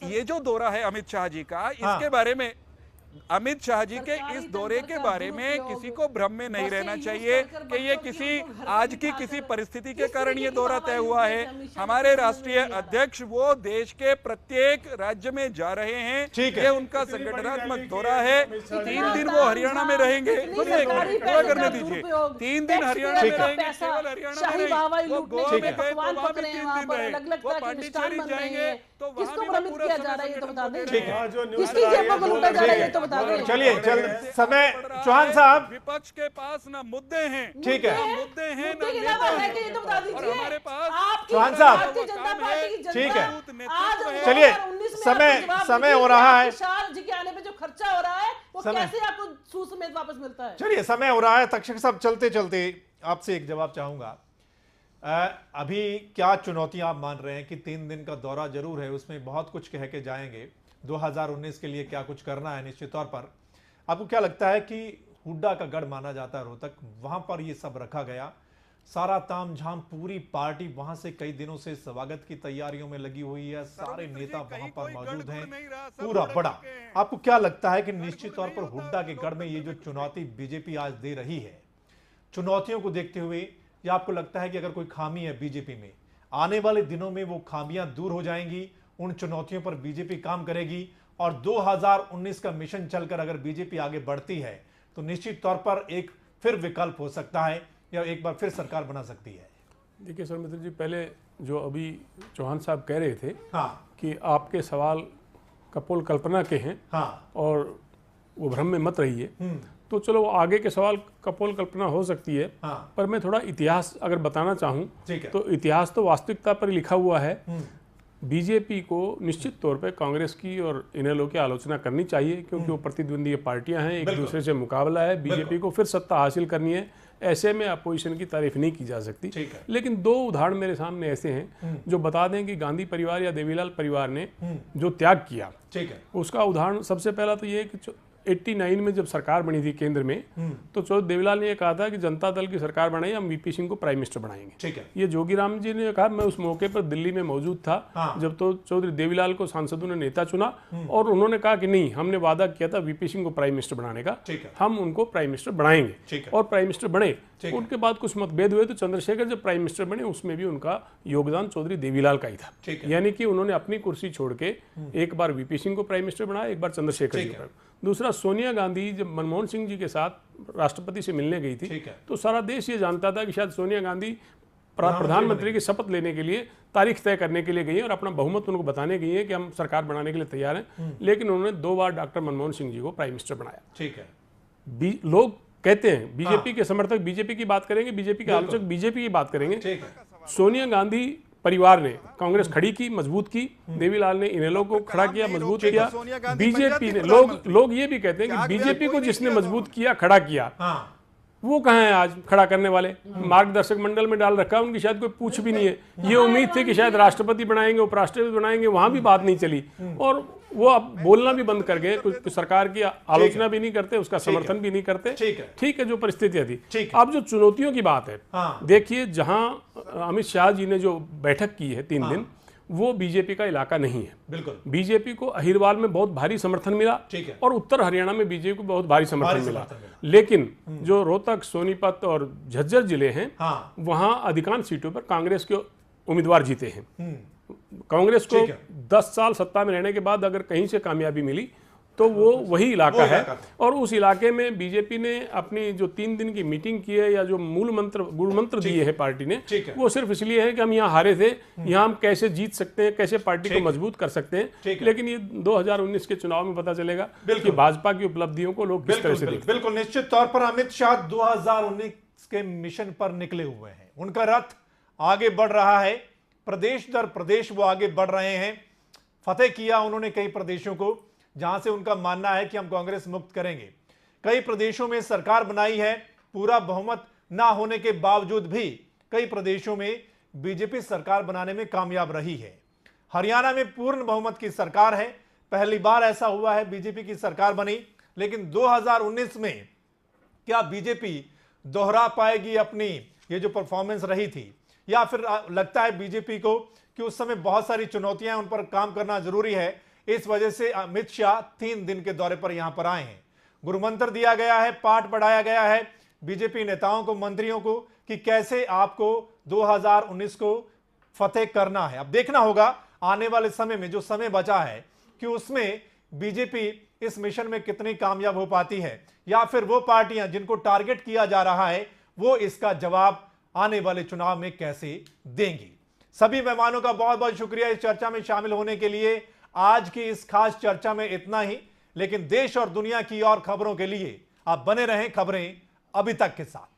ये जो दौरा है अमित शाह जी का, इसके बारे में, अमित शाह जी के इस दौरे के बारे में किसी को भ्रम में नहीं रहना चाहिए कि ये किसी आज की किसी परिस्थिति के कारण ये दौरा तय हुआ है। हमारे राष्ट्रीय अध्यक्ष वो देश के प्रत्येक राज्य में जा रहे हैं, ये उनका संगठनात्मक दौरा है। 3 दिन वो हरियाणा में रहेंगे, पूरा करने दीजिए। 3 दिन हरियाणा में रहेंगे, केवल हरियाणा में नहीं, वो गोवा में गए तो वहां भी 3 दिन रहे, वो पांडिचेरी जाएंगे तो वहां भी पूरा चलिए, समय, चौहान साहब, विपक्ष के पास ना मुद्दे हैं, ठीक है, मुद्दे हैं ना नेता हैं, और हमारे पास चौहान साहब, ठीक है, चलिए, समय हो रहा है, जी के आने पे जो खर्चा हो रहा है वो कैसे आपको सुसमेत वापस मिलता है? चलिए, समय हो रहा है। तक्षक साहब, चलते चलते आपसे एक जवाब चाहूंगा। अभी क्या चुनौतियां आप मान रहे हैं कि 3 दिन का दौरा जरूर है, उसमें बहुत कुछ कह के जाएंगे, 2019 के लिए क्या कुछ करना है निश्चित तौर पर। आपको क्या लगता है कि हुड्डा का गढ़ माना जाता है रोहतक, वहां पर ये सब रखा गया, सारा तामझाम, पूरी पार्टी वहां से कई दिनों से स्वागत की तैयारियों में लगी हुई है, सारे नेता वहां पर मौजूद हैं, पूरा बड़ा। आपको क्या लगता है कि निश्चित तौर पर हुड्डा के गढ़ में ये जो चुनौती बीजेपी आज दे रही है, चुनौतियों को देखते हुए, या आपको लगता है कि अगर कोई खामी है बीजेपी में, आने वाले दिनों में वो खामियां दूर हो जाएंगी, उन चुनौतियों पर बीजेपी काम करेगी और 2019 का मिशन चलकर अगर बीजेपी आगे बढ़ती है तो निश्चित तौर पर एक फिर विकल्प हो सकता है या एक बार फिर सरकार बना सकती है? देखिए सर मित्र जी, पहले जो अभी चौहान साहब कह रहे थे कि आपके सवाल कपोल कल्पना के हैं और वो भ्रम में मत रहिए, तो चलो आगे के सवाल कपोल कल्पना हो सकती है, पर मैं थोड़ा इतिहास अगर बताना चाहूँ तो इतिहास तो वास्तविकता पर लिखा हुआ है। बीजेपी को निश्चित तौर पे कांग्रेस की और इनेलो की आलोचना करनी चाहिए, क्योंकि वो प्रतिद्वंदी पार्टियां हैं, एक दूसरे से मुकाबला है, बीजेपी को फिर सत्ता हासिल करनी है, ऐसे में अपोजिशन की तारीफ नहीं की जा सकती। लेकिन दो उदाहरण मेरे सामने ऐसे हैं जो बता दें कि गांधी परिवार या देवीलाल परिवार ने जो त्याग किया, उसका उदाहरण सबसे पहला तो ये कि 89 में जब सरकार बनी थी केंद्र में, तो चौधरी देवीलाल ने ये कहा था कि जनता दल की सरकार बनाई, हम वीपी सिंह को प्राइम मिनिस्टर बनाएंगे। ये जोगीराम जी ने कहा, मैं उस मौके पर दिल्ली में मौजूद था जब तो चौधरी देवीलाल को सांसदों ने नेता चुना, और उन्होंने कहा कि नहीं, हमने वादा किया था वीपी सिंह को प्राइम मिनिस्टर बनाने का, हम उनको प्राइम मिनिस्टर बनाएंगे, और प्राइम मिनिस्टर बने। उनके बाद कुछ मतभेद हुए, तो चंद्रशेखर जब प्राइम मिनिस्टर बने उसमें भी उनका योगदान चौधरी देवीलाल का ही था, यानी कि उन्होंने अपनी कुर्सी छोड़ के एक बार वीपी सिंह को प्राइम मिनिस्टर बनाया, एक बार चंद्रशेखर जी को। दूसरा, सोनिया गांधी जब मनमोहन सिंह जी के साथ राष्ट्रपति से मिलने गई थी, तो सारा देश ये जानता था कि शायद सोनिया गांधी प्रधानमंत्री की शपथ लेने के लिए तारीख तय करने के लिए गई है और अपना बहुमत उनको बताने गई है कि हम सरकार बनाने के लिए तैयार हैं। लेकिन उन्होंने 2 बार डॉक्टर मनमोहन सिंह जी को प्राइम मिनिस्टर बनाया। लोग कहते हैं, बीजेपी के समर्थक बीजेपी की बात करेंगे, बीजेपी के आलोचक बीजेपी की बात करेंगे। सोनिया गांधी परिवार ने कांग्रेस खड़ी की, मजबूत की, देवीलाल ने इनेलो को खड़ा किया, मजबूत किया, बीजेपी ने, लोग ये भी कहते हैं कि बीजेपी को जिसने मजबूत किया, खड़ा किया, वो कहाँ है आज खड़ा करने वाले? मार्गदर्शक मंडल में डाल रखा है, उनकी शायद कोई पूछ भी नहीं है। ये उम्मीद थी कि शायद राष्ट्रपति बनाएंगे, उपराष्ट्रपति बनाएंगे, वहां भी बात नहीं चली, और वो अब बोलना भी बंद कर गए, कुछ सरकार की आलोचना भी नहीं करते, उसका समर्थन भी नहीं करते। ठीक है, जो परिस्थितियां थी। अब जो चुनौतियों की बात है, देखिए, जहां अमित शाह जी ने जो बैठक की है 3 दिन, वो बीजेपी का इलाका नहीं है। बिल्कुल, बीजेपी को अहिरवाल में बहुत भारी समर्थन मिला, और उत्तर हरियाणा में बीजेपी को बहुत भारी समर्थन मिला। लेकिन जो रोहतक, सोनीपत और झज्जर जिले हैं, वहां अधिकांश सीटों पर कांग्रेस के उम्मीदवार जीते हैं। कांग्रेस को 10 साल सत्ता में रहने के बाद अगर कहीं से कामयाबी मिली तो वो वही इलाका है, और उस इलाके में बीजेपी ने अपनी जो 3 दिन की मीटिंग की है, या जो मूल मंत्र, गुरु मंत्र दिए है पार्टी ने, वो सिर्फ इसलिए है कि हम यहाँ हारे थे, यहाँ हम कैसे जीत सकते हैं, कैसे पार्टी को मजबूत कर सकते हैं। लेकिन ये 2019 के चुनाव में पता चलेगा कि भाजपा की उपलब्धियों को लोग किस तरह से देखते हैं। बिल्कुल, निश्चित तौर पर अमित शाह 2019 के मिशन पर निकले हुए हैं, उनका रथ आगे बढ़ रहा है, प्रदेश दर प्रदेश वो आगे बढ़ रहे हैं। फतेह किया उन्होंने कई प्रदेशों को जहां से उनका मानना है कि हम कांग्रेस मुक्त करेंगे। कई प्रदेशों में सरकार बनाई है, पूरा बहुमत ना होने के बावजूद भी कई प्रदेशों में बीजेपी सरकार बनाने में कामयाब रही है। हरियाणा में पूर्ण बहुमत की सरकार है, पहली बार ऐसा हुआ है बीजेपी की सरकार बनी। लेकिन 2019 में क्या बीजेपी दोहरा पाएगी अपनी ये जो परफॉर्मेंस रही थी, या फिर लगता है बीजेपी को कि उस समय बहुत सारी चुनौतियां हैं, उन पर काम करना जरूरी है, इस वजह से अमित शाह 3 दिन के दौरे पर यहां पर आए हैं। गुरुमंत्र दिया गया है, पाठ पढ़ाया गया है बीजेपी नेताओं को, मंत्रियों को, कि कैसे आपको 2019 को फतेह करना है। अब देखना होगा आने वाले समय में, जो समय बचा है, कि उसमें बीजेपी इस मिशन में कितनी कामयाब हो पाती है, या फिर वो पार्टियां जिनको टारगेट किया जा रहा है वो इसका जवाब आने वाले चुनाव में कैसे देंगी। सभी मेहमानों का बहुत बहुत शुक्रिया इस चर्चा में शामिल होने के लिए। आज की इस खास चर्चा में इतना ही, लेकिन देश और दुनिया की और खबरों के लिए आप बने रहें खबरें अभी तक के साथ।